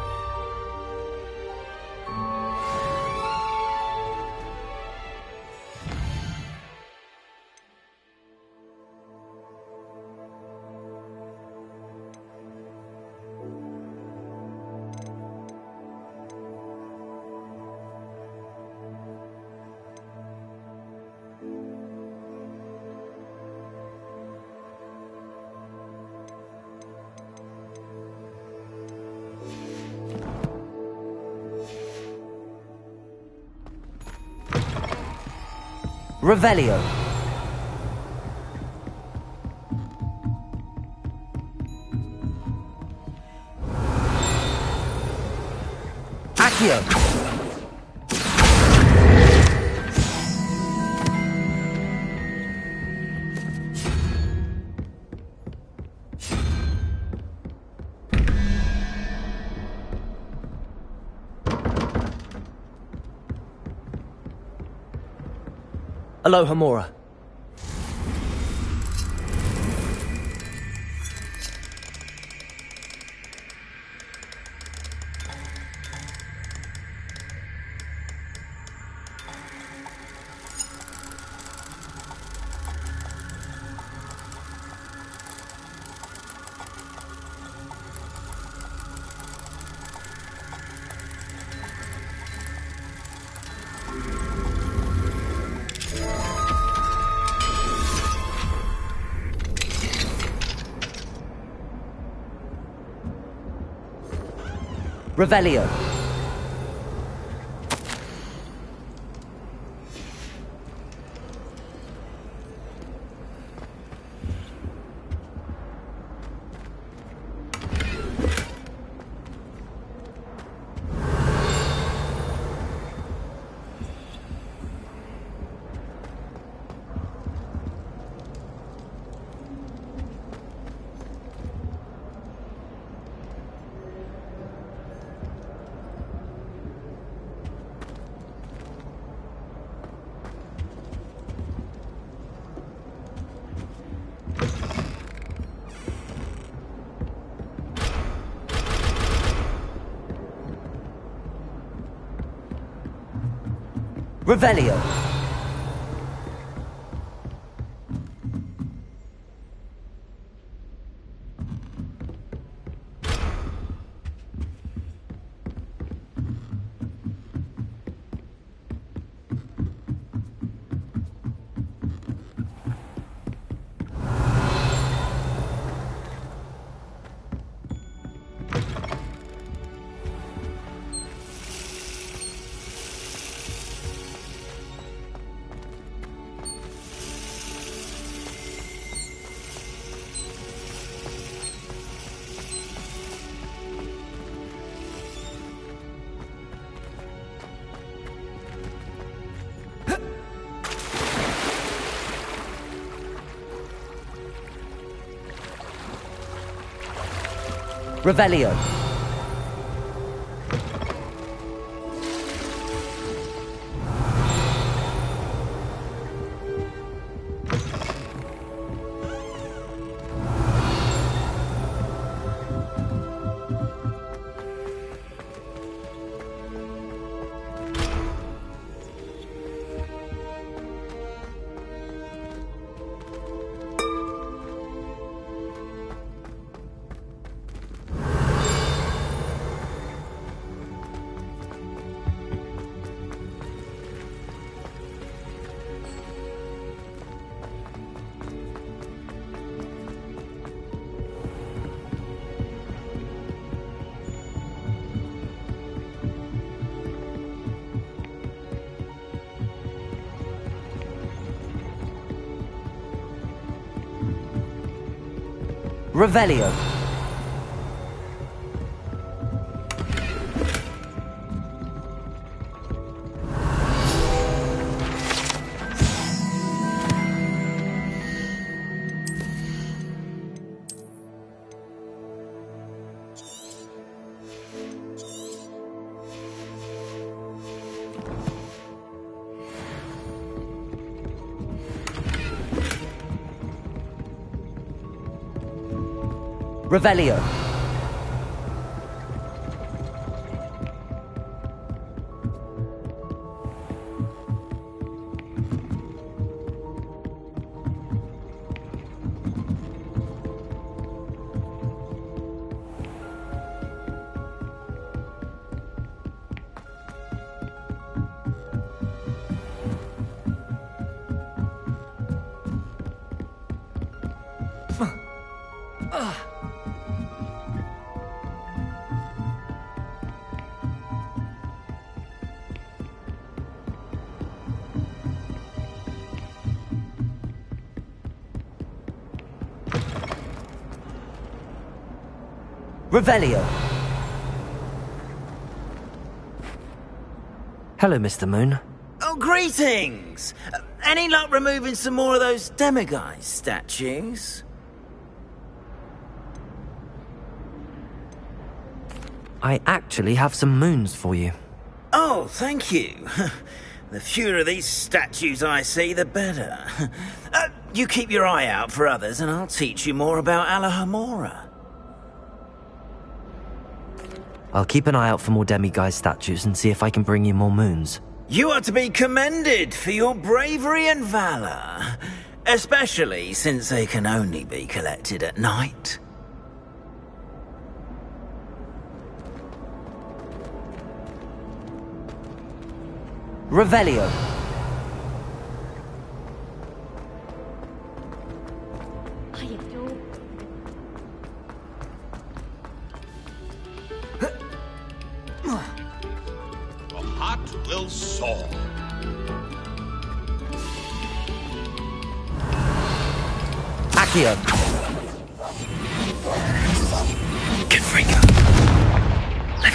Revelio. Accio. Alohomora. Revelio. Revelio. Revelio. Revelio. Revelio. Revelio. Hello, Mr. Moon. Oh, greetings! Any luck removing some more of those demiguise statues? I actually have some moons for you. Oh, thank you. The fewer of these statues I see, the better. You keep your eye out for others, and I'll teach you more about Alohomora. I'll keep an eye out for more demiguise statues and see if I can bring you more moons. You are to be commended for your bravery and valor, especially since they can only be collected at night. Revelio. Will soar. Accio. Confringo. I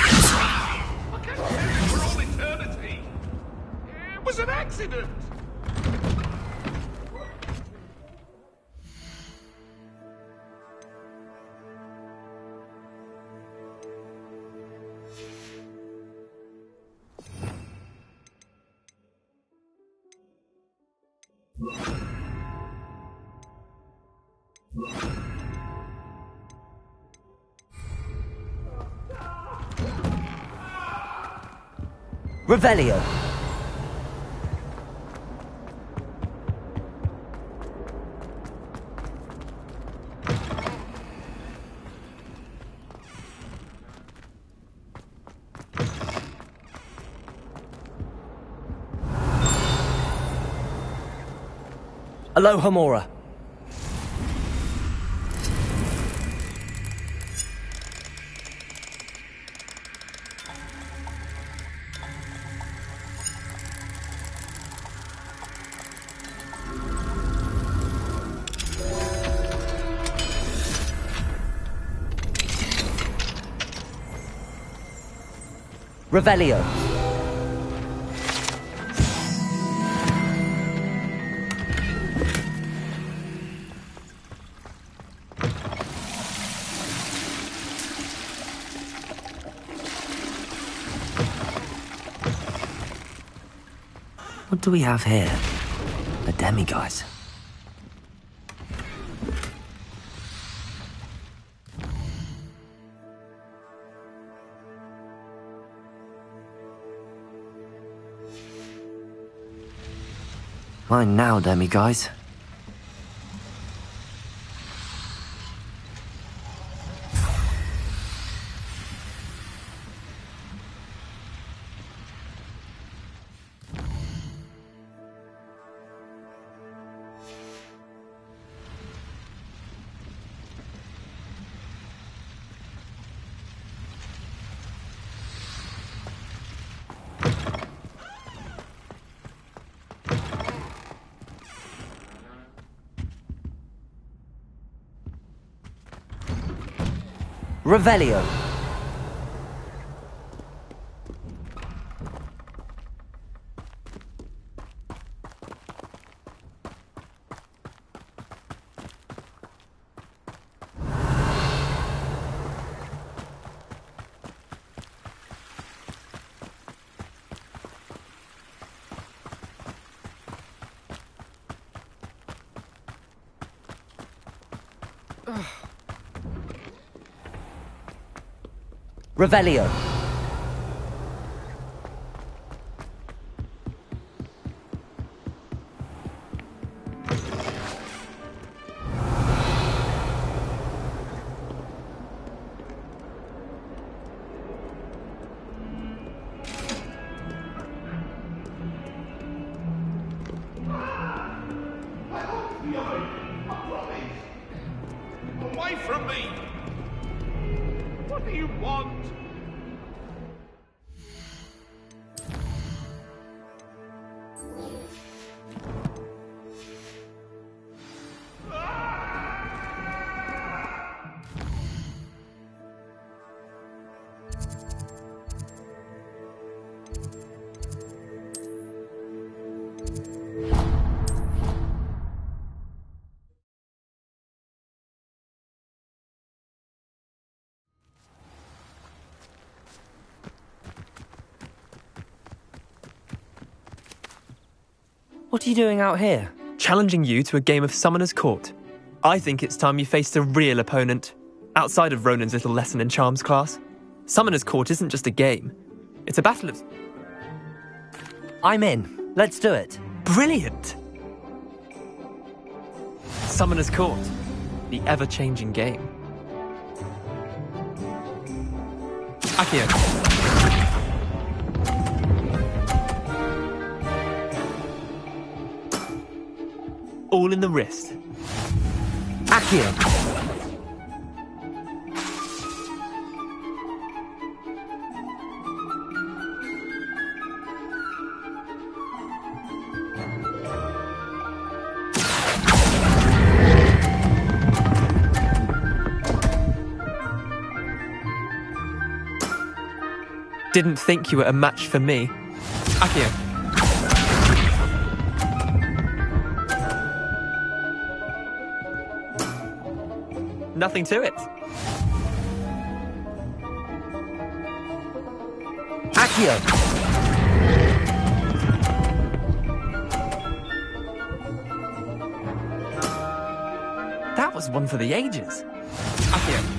can't believe it for all eternity. It was an accident. Revelio. Aloha Mora. Revelio. What do we have here? A demiguise. Mine now, demiguise. Revelio. Revelio. Away from me! What do you want? What are you doing out here? Challenging you to a game of Summoner's Court. I think it's time you faced a real opponent, outside of Ronan's little lesson in charms class. Summoner's Court isn't just a game. It's a battle of... I'm in. Let's do it. Brilliant! Summoner's Court. The ever-changing game. Akio. All in the wrist. Akio. Didn't think you were a match for me. Akio. Nothing to it. Akio. That was one for the ages. Akio.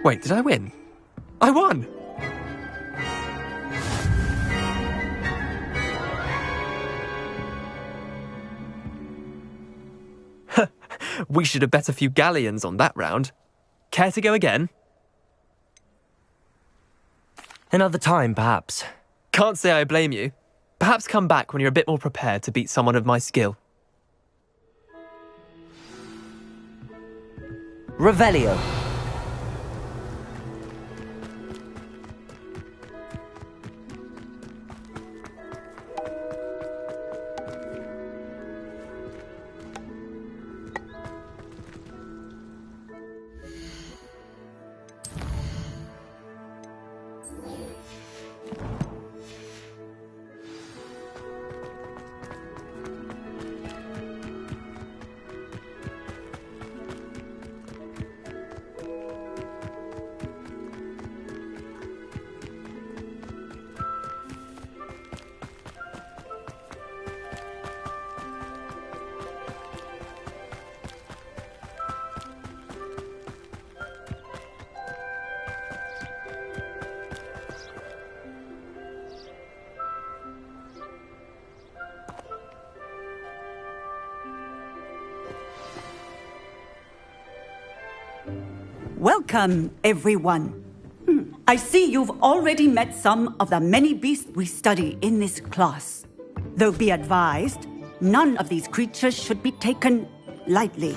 Wait, did I win? I won! We should have bet a few galleons on that round. Care to go again? Another time, perhaps. Can't say I blame you. Perhaps come back when you're a bit more prepared to beat someone of my skill. Revelio. Welcome, everyone. I see you've already met some of the many beasts we study in this class. Though be advised, none of these creatures should be taken lightly.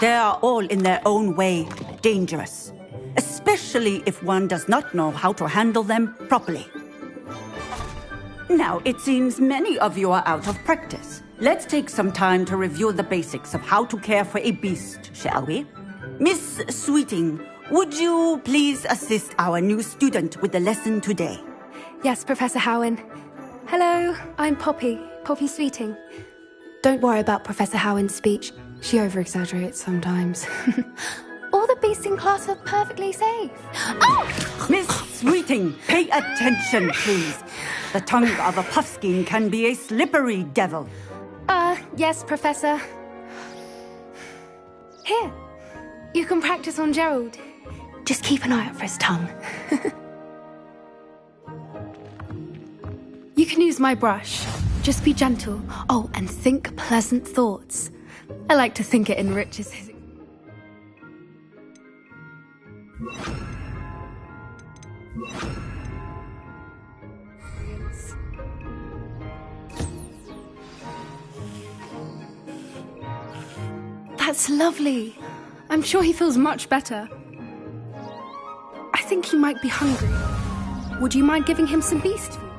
They are all in their own way dangerous, especially if one does not know how to handle them properly. Now, it seems many of you are out of practice. Let's take some time to review the basics of how to care for a beast, shall we? Miss Sweeting, would you please assist our new student with the lesson today? Yes, Professor Howen. Hello, I'm Poppy Sweeting. Don't worry about Professor Howen's speech. She over-exaggerates sometimes. All the beasts in class are perfectly safe. Oh! Miss Sweeting, pay attention, please. The tongue of a puffskein can be a slippery devil. Yes, Professor. Here. You can practice on Gerald. Just keep an eye out for his tongue. You can use my brush. Just be gentle. Oh, and think pleasant thoughts. I like to think it enriches his... That's lovely. I'm sure he feels much better. I think he might be hungry. Would you mind giving him some beast food?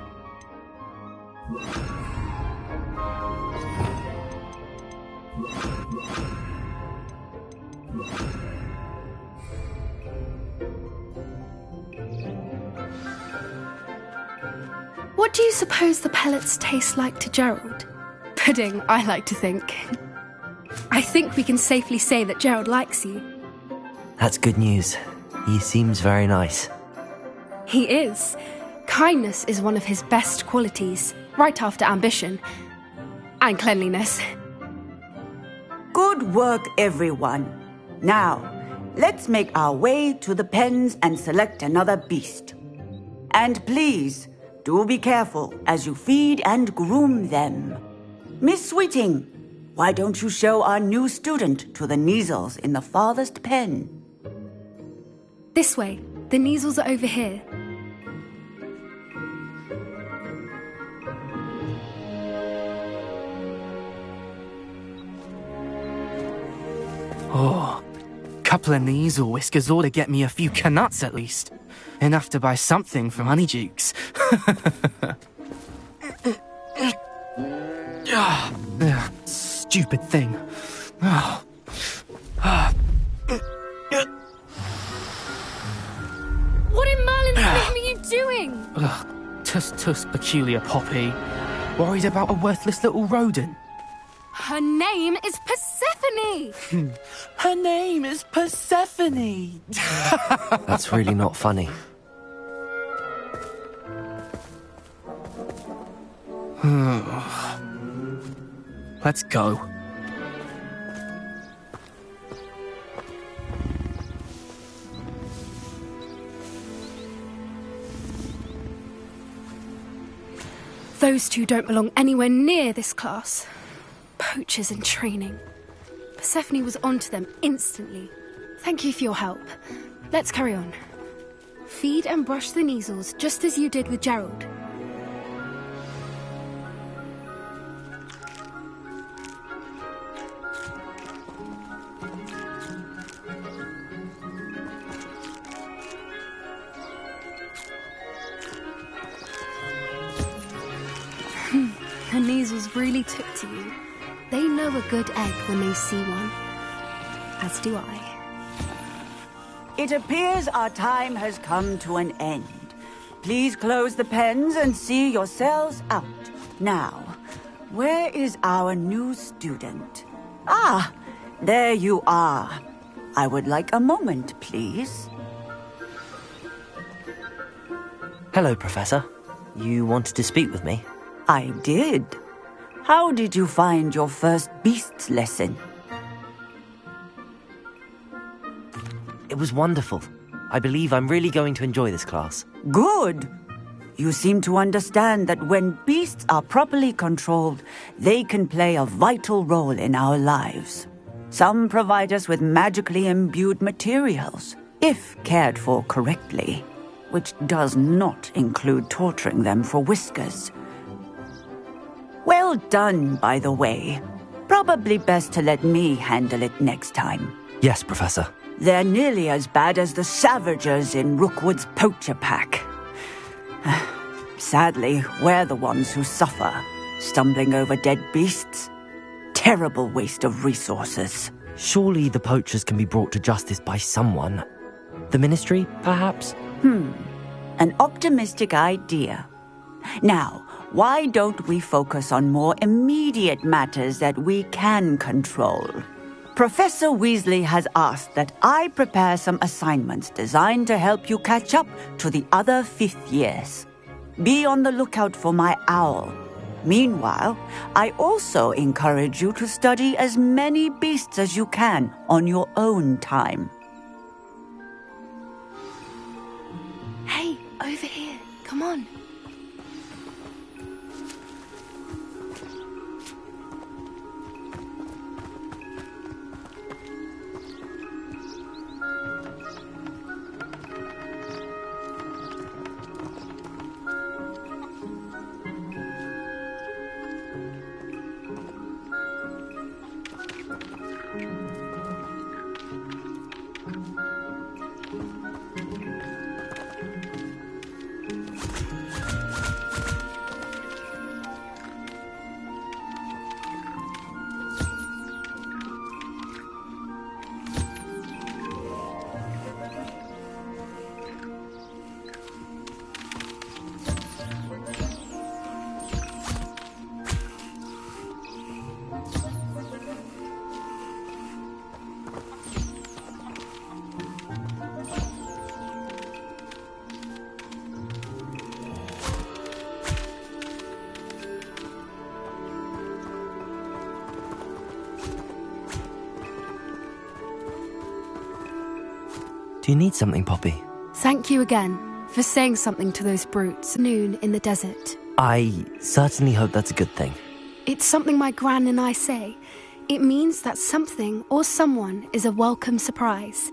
What do you suppose the pellets taste like to Gerald? Pudding, I like to think. I think we can safely say that Gerald likes you. That's good news. He seems very nice. He is. Kindness is one of his best qualities, right after ambition. And cleanliness. Good work, everyone. Now, let's make our way to the pens and select another beast. And please, do be careful as you feed and groom them. Miss Sweeting, why don't you show our new student to the Neasels in the farthest pen? This way. The Neasels are over here. Oh, couple of Neasel whiskers ought to get me a few canuts at least. Enough to buy something from Honeydukes. Stupid thing. What in Merlin's name are you doing? Tuss, peculiar Poppy. Worried about a worthless little rodent. Her name is Persephone! Her name is Persephone! That's really not funny. Let's go. Those two don't belong anywhere near this class. Poachers in training. Persephone was onto them instantly. Thank you for your help. Let's carry on. Feed and brush the Neasels just as you did with Gerald. The Neasels really took to you. They know a good egg when they see one. As do I. It appears our time has come to an end. Please close the pens and see yourselves out. Now, where is our new student? Ah, there you are. I would like a moment, please. Hello, Professor. You wanted to speak with me? I did. How did you find your first beasts lesson? It was wonderful. I believe I'm really going to enjoy this class. Good. You seem to understand that when beasts are properly controlled, they can play a vital role in our lives. Some provide us with magically imbued materials, if cared for correctly, which does not include torturing them for whiskers. Well done, by the way. Probably best to let me handle it next time. Yes, Professor. They're nearly as bad as the Savagers in Rookwood's poacher pack. Sadly, we're the ones who suffer, stumbling over dead beasts. Terrible waste of resources. Surely the poachers can be brought to justice by someone. The Ministry, perhaps? An optimistic idea. Now, why don't we focus on more immediate matters that we can control? Professor Weasley has asked that I prepare some assignments designed to help you catch up to the other 5th years. Be on the lookout for my owl. Meanwhile, I also encourage you to study as many beasts as you can on your own time. Hey, over here. Come on. Do you need something, Poppy? Thank you again for saying something to those brutes noon in the desert. I certainly hope that's a good thing. It's something my gran and I say. It means that something or someone is a welcome surprise.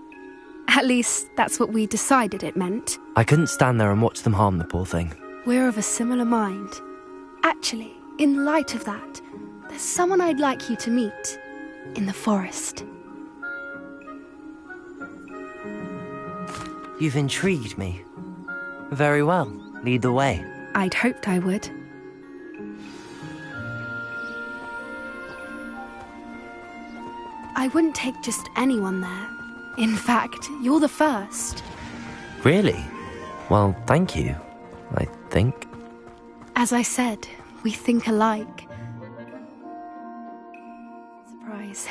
At least, that's what we decided it meant. I couldn't stand there and watch them harm the poor thing. We're of a similar mind. Actually, in light of that, there's someone I'd like you to meet. In the forest. You've intrigued me. Very well. Lead the way. I'd hoped I would. I wouldn't take just anyone there. In fact, you're the first. Really? Well, thank you, I think. As I said, we think alike. Surprise.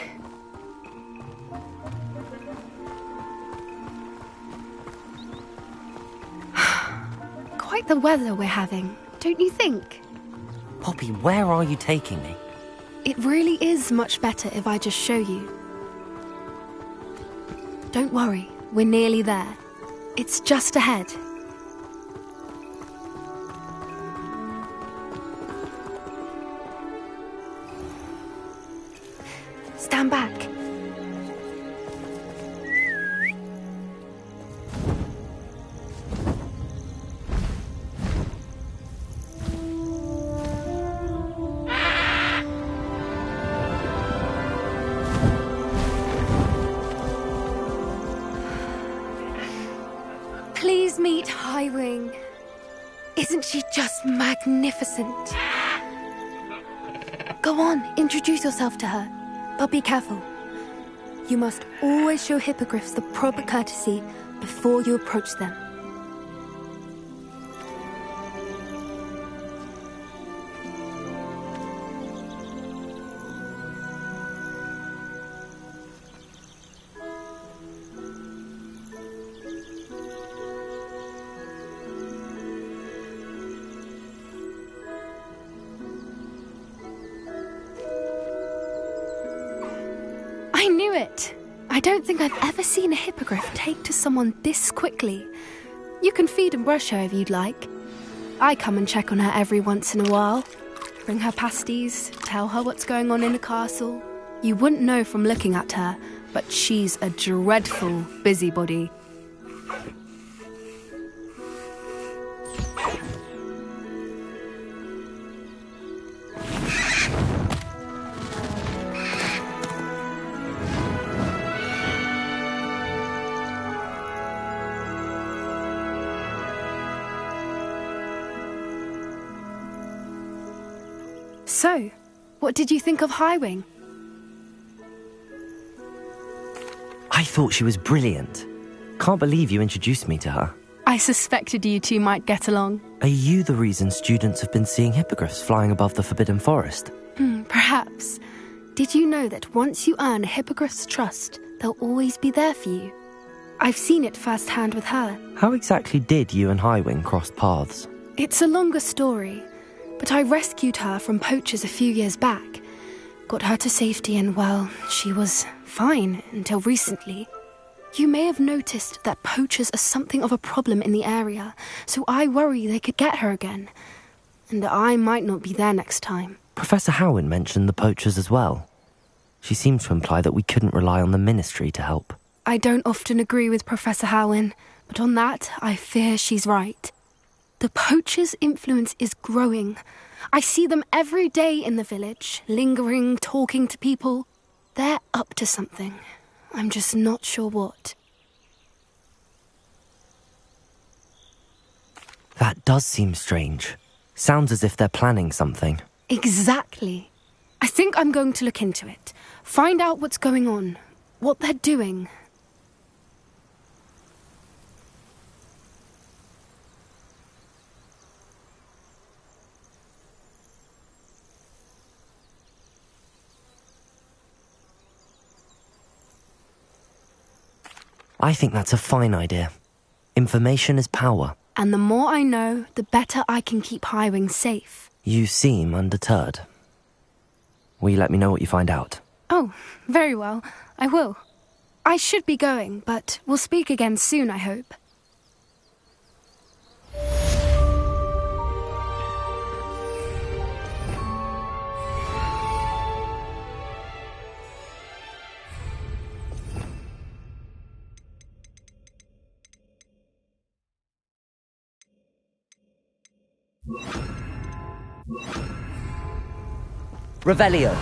Quite the weather we're having, don't you think? Poppy, where are you taking me? It really is much better if I just show you. Don't worry, we're nearly there. It's just ahead. Stand back. Isn't she just magnificent? Go on, introduce yourself to her. But be careful. You must always show hippogriffs the proper courtesy before you approach them. I knew it! I don't think I've ever seen a hippogriff take to someone this quickly. You can feed and brush her if you'd like. I come and check on her every once in a while. Bring her pasties, tell her what's going on in the castle. You wouldn't know from looking at her, but she's a dreadful busybody. So, what did you think of Highwing? I thought she was brilliant. Can't believe you introduced me to her. I suspected you two might get along. Are you the reason students have been seeing hippogriffs flying above the Forbidden Forest? Perhaps. Did you know that once you earn a hippogriff's trust, they'll always be there for you? I've seen it firsthand with her. How exactly did you and Highwing cross paths? It's a longer story, but I rescued her from poachers a few years back. Got her to safety and, well, she was fine until recently. You may have noticed that poachers are something of a problem in the area, so I worry they could get her again. And I might not be there next time. Professor Howin mentioned the poachers as well. She seemed to imply that we couldn't rely on the ministry to help. I don't often agree with Professor Howin, but on that, I fear she's right. The poachers' influence is growing. I see them every day in the village, lingering, talking to people. They're up to something. I'm just not sure what. That does seem strange. Sounds as if they're planning something. Exactly. I think I'm going to look into it. Find out what's going on, what they're doing. I think that's a fine idea. Information is power. And the more I know, the better I can keep Highwing safe. You seem undeterred. Will you let me know what you find out? Oh, very well. I will. I should be going, but we'll speak again soon, I hope. Revelio.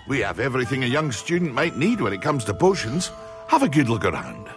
We have everything a young student might need when it comes to potions. Have a good look around.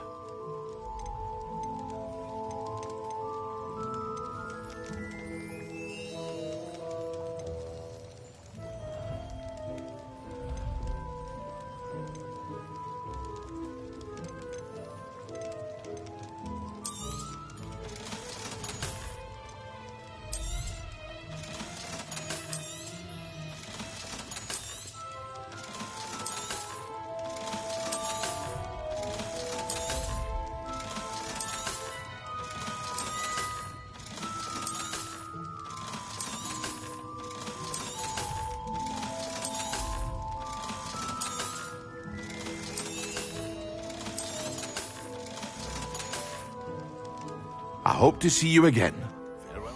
I hope to see you again. Farewell.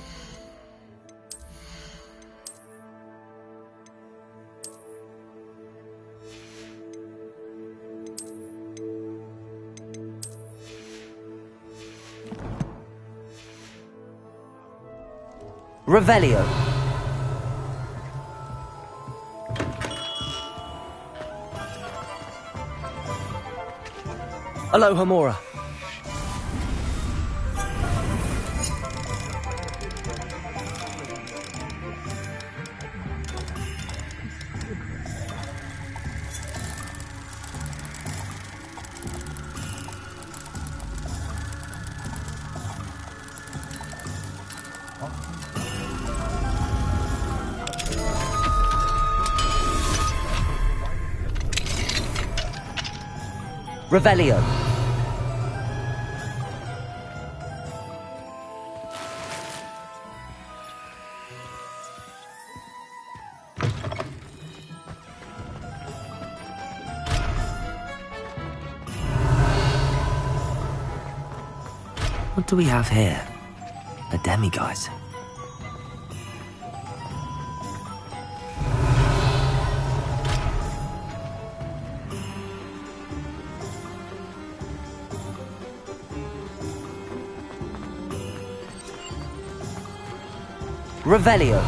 Revelio. Aloha Mora. Revelio. What do we have here? A demiguise. Revelio.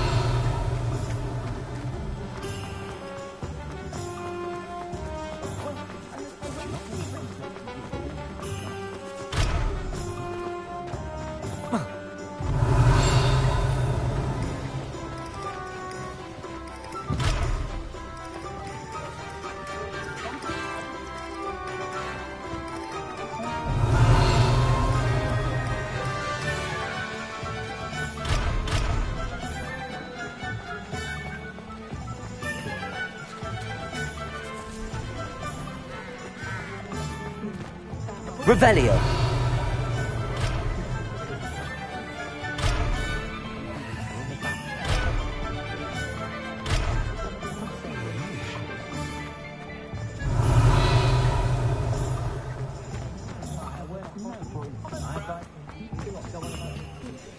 Revelio.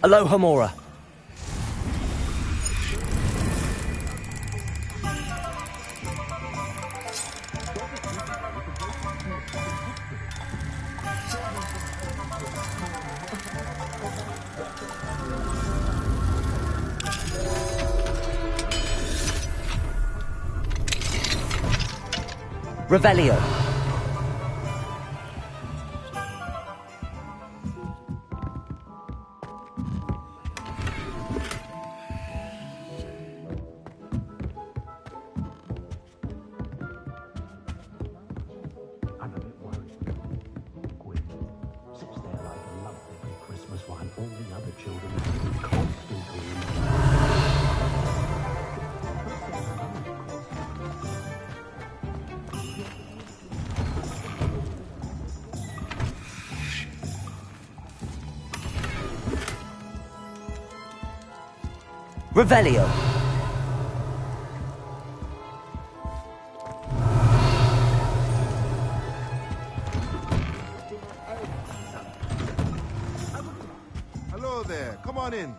Aloha Mora. Revelio. Revelio. Hello there, come on in.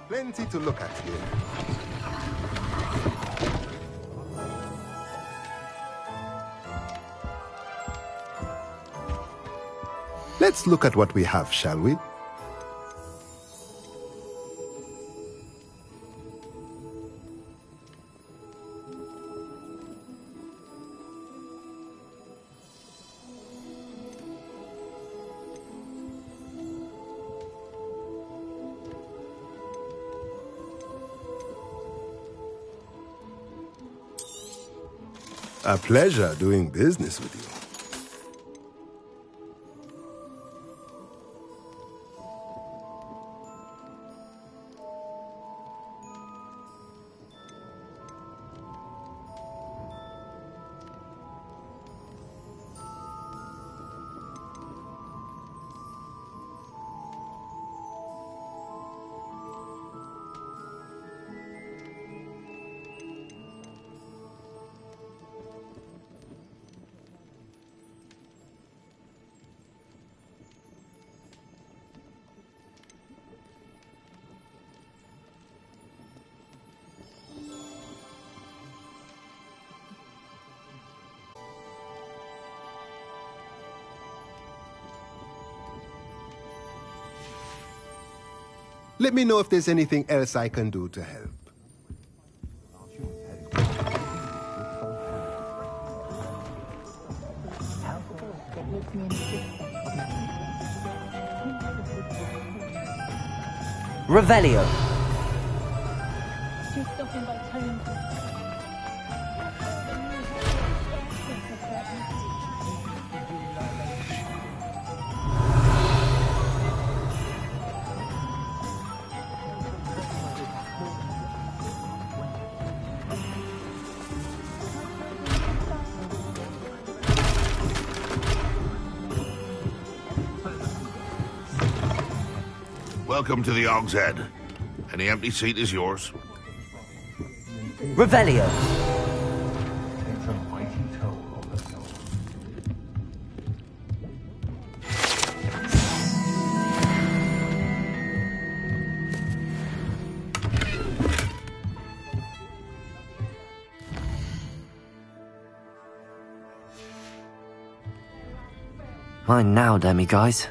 Plenty to look at here. Let's look at what we have, shall we? A pleasure doing business with you. Let me know if there's anything else I can do to help. Revelio. Welcome to the Og's Head. Any empty seat is yours. Revelio. Mine now, demi-guys.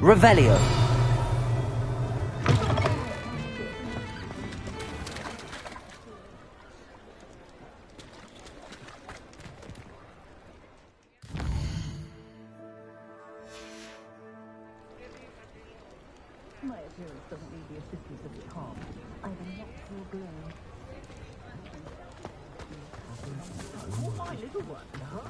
Revelio. My appearance doesn't need the assistance of the calm. I have a natural glow. Oh, my little one, huh?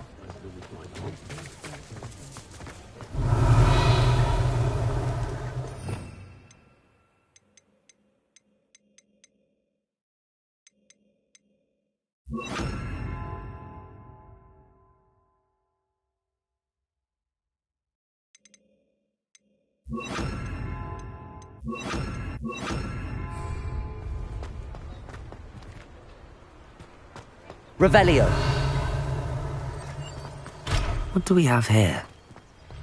Revelio. What do we have here?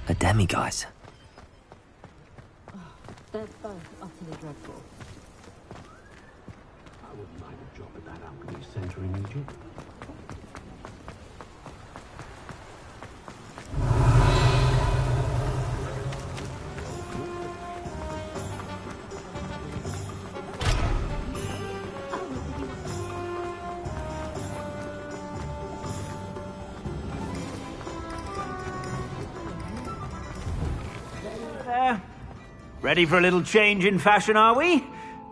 A demi-guise. They're both utterly dreadful. I wouldn't mind a job at that alchemy center in Egypt. Ready for a little change in fashion, are we?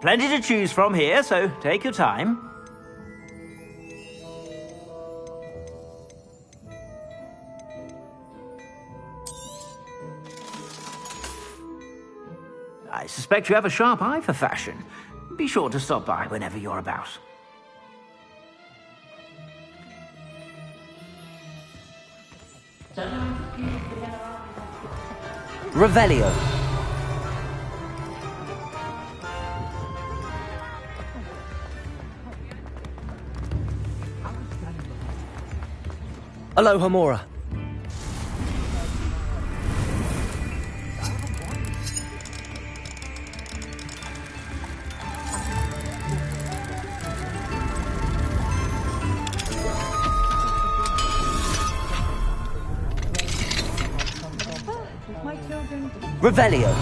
Plenty to choose from here, so take your time. I suspect you have a sharp eye for fashion. Be sure to stop by whenever you're about. Revelio. Aloha Mora. Revelio.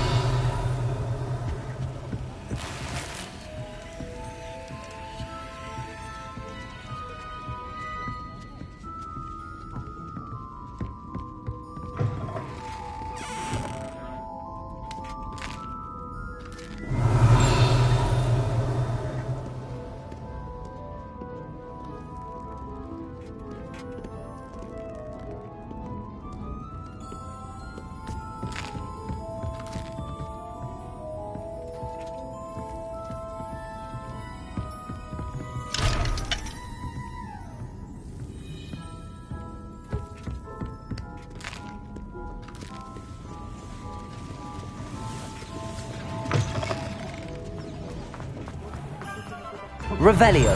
Revelio.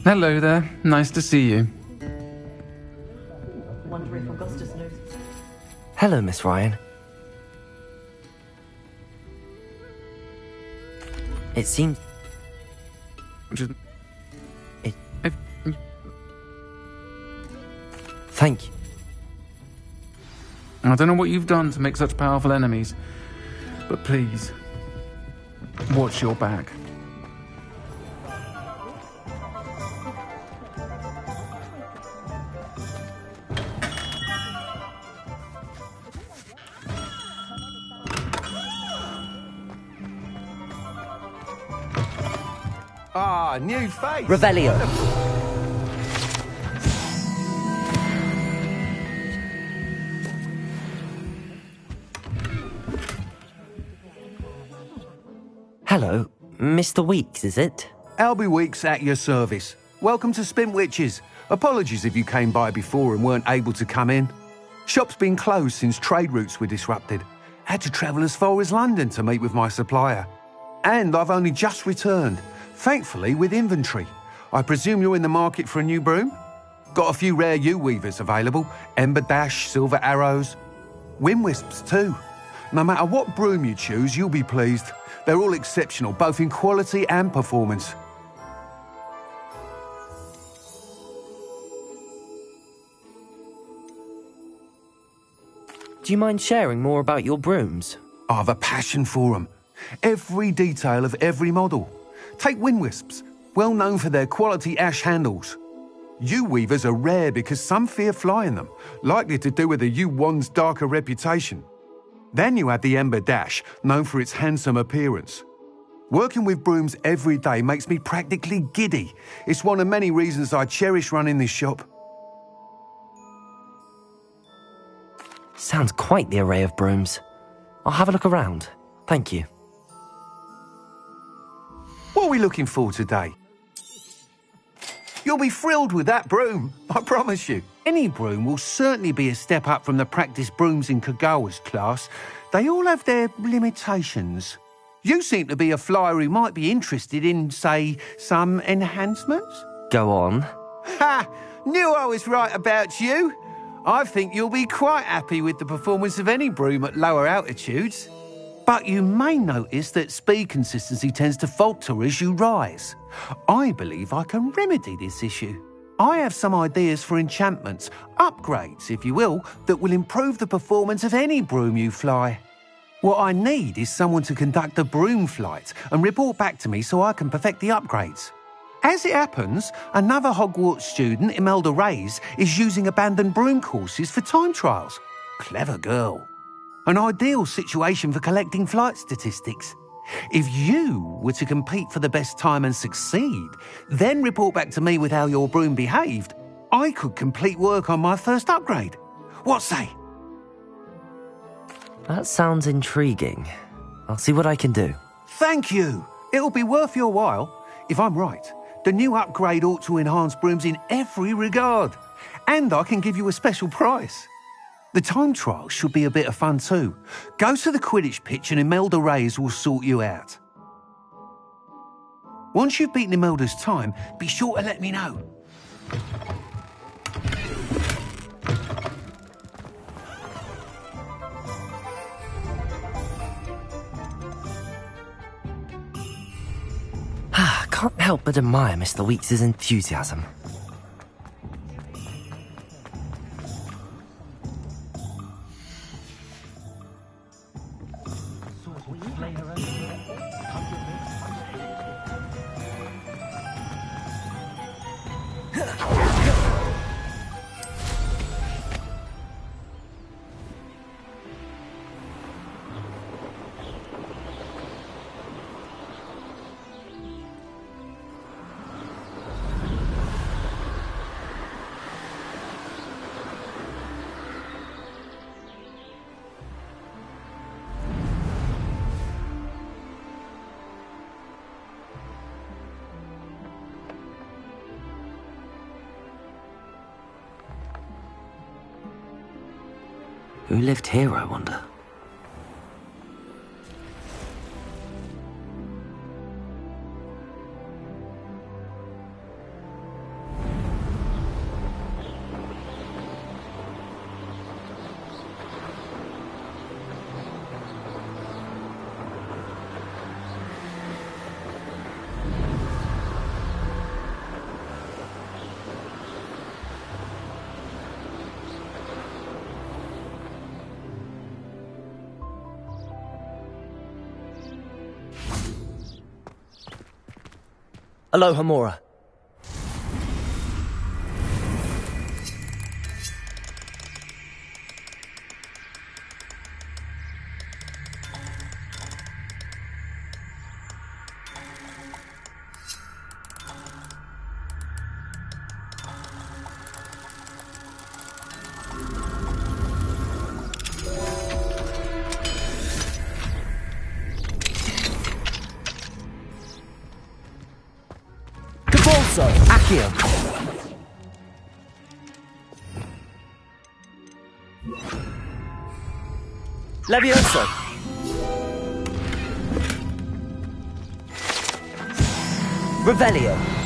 Hello there. Nice to see you. Wonder if Augustus knows. Hello, Miss Ryan. It seems... Thank you. I don't know what you've done to make such powerful enemies, but please, watch your back. Ah, new face. Revelio. Hello, Mr. Weeks, is it? Albie Weeks at your service. Welcome to Spin Witches. Apologies if you came by before and weren't able to come in. Shop's been closed since trade routes were disrupted. Had to travel as far as London to meet with my supplier. And I've only just returned, thankfully with inventory. I presume you're in the market for a new broom? Got a few rare U-weavers available. Ember Dash, Silver Arrows. Wind Wisps too. No matter what broom you choose, you'll be pleased. They're all exceptional, both in quality and performance. Do you mind sharing more about your brooms? I have a passion for them. Every detail of every model. Take Wind Wisps, well known for their quality ash handles. U-weavers are rare because some fear flying them, likely to do with the U-wand's darker reputation. Then you have the Ember Dash, known for its handsome appearance. Working with brooms every day makes me practically giddy. It's one of many reasons I cherish running this shop. Sounds quite the array of brooms. I'll have a look around. Thank you. What are we looking for today? You'll be thrilled with that broom, I promise you. Any broom will certainly be a step up from the practice brooms in Kagawa's class. They all have their limitations. You seem to be a flyer who might be interested in, say, some enhancements? Go on. Ha! Knew I was right about you. I think you'll be quite happy with the performance of any broom at lower altitudes. But you may notice that speed consistency tends to falter as you rise. I believe I can remedy this issue. I have some ideas for enchantments, upgrades, if you will, that will improve the performance of any broom you fly. What I need is someone to conduct a broom flight and report back to me so I can perfect the upgrades. As it happens, another Hogwarts student, Imelda Reyes, is using abandoned broom courses for time trials. Clever girl. An ideal situation for collecting flight statistics. If you were to compete for the best time and succeed, then report back to me with how your broom behaved, I could complete work on my first upgrade. What say? That sounds intriguing. I'll see what I can do. Thank you. It'll be worth your while. If I'm right, the new upgrade ought to enhance brooms in every regard. And I can give you a special price. The time trial should be a bit of fun too. Go to the Quidditch pitch and Imelda Reyes will sort you out. Once you've beaten Imelda's time, be sure to let me know. Can't help but admire Mr. Weeks' enthusiasm. Who lived here, I wonder? Aloha, Mora. Accio. Levioso. Revelio.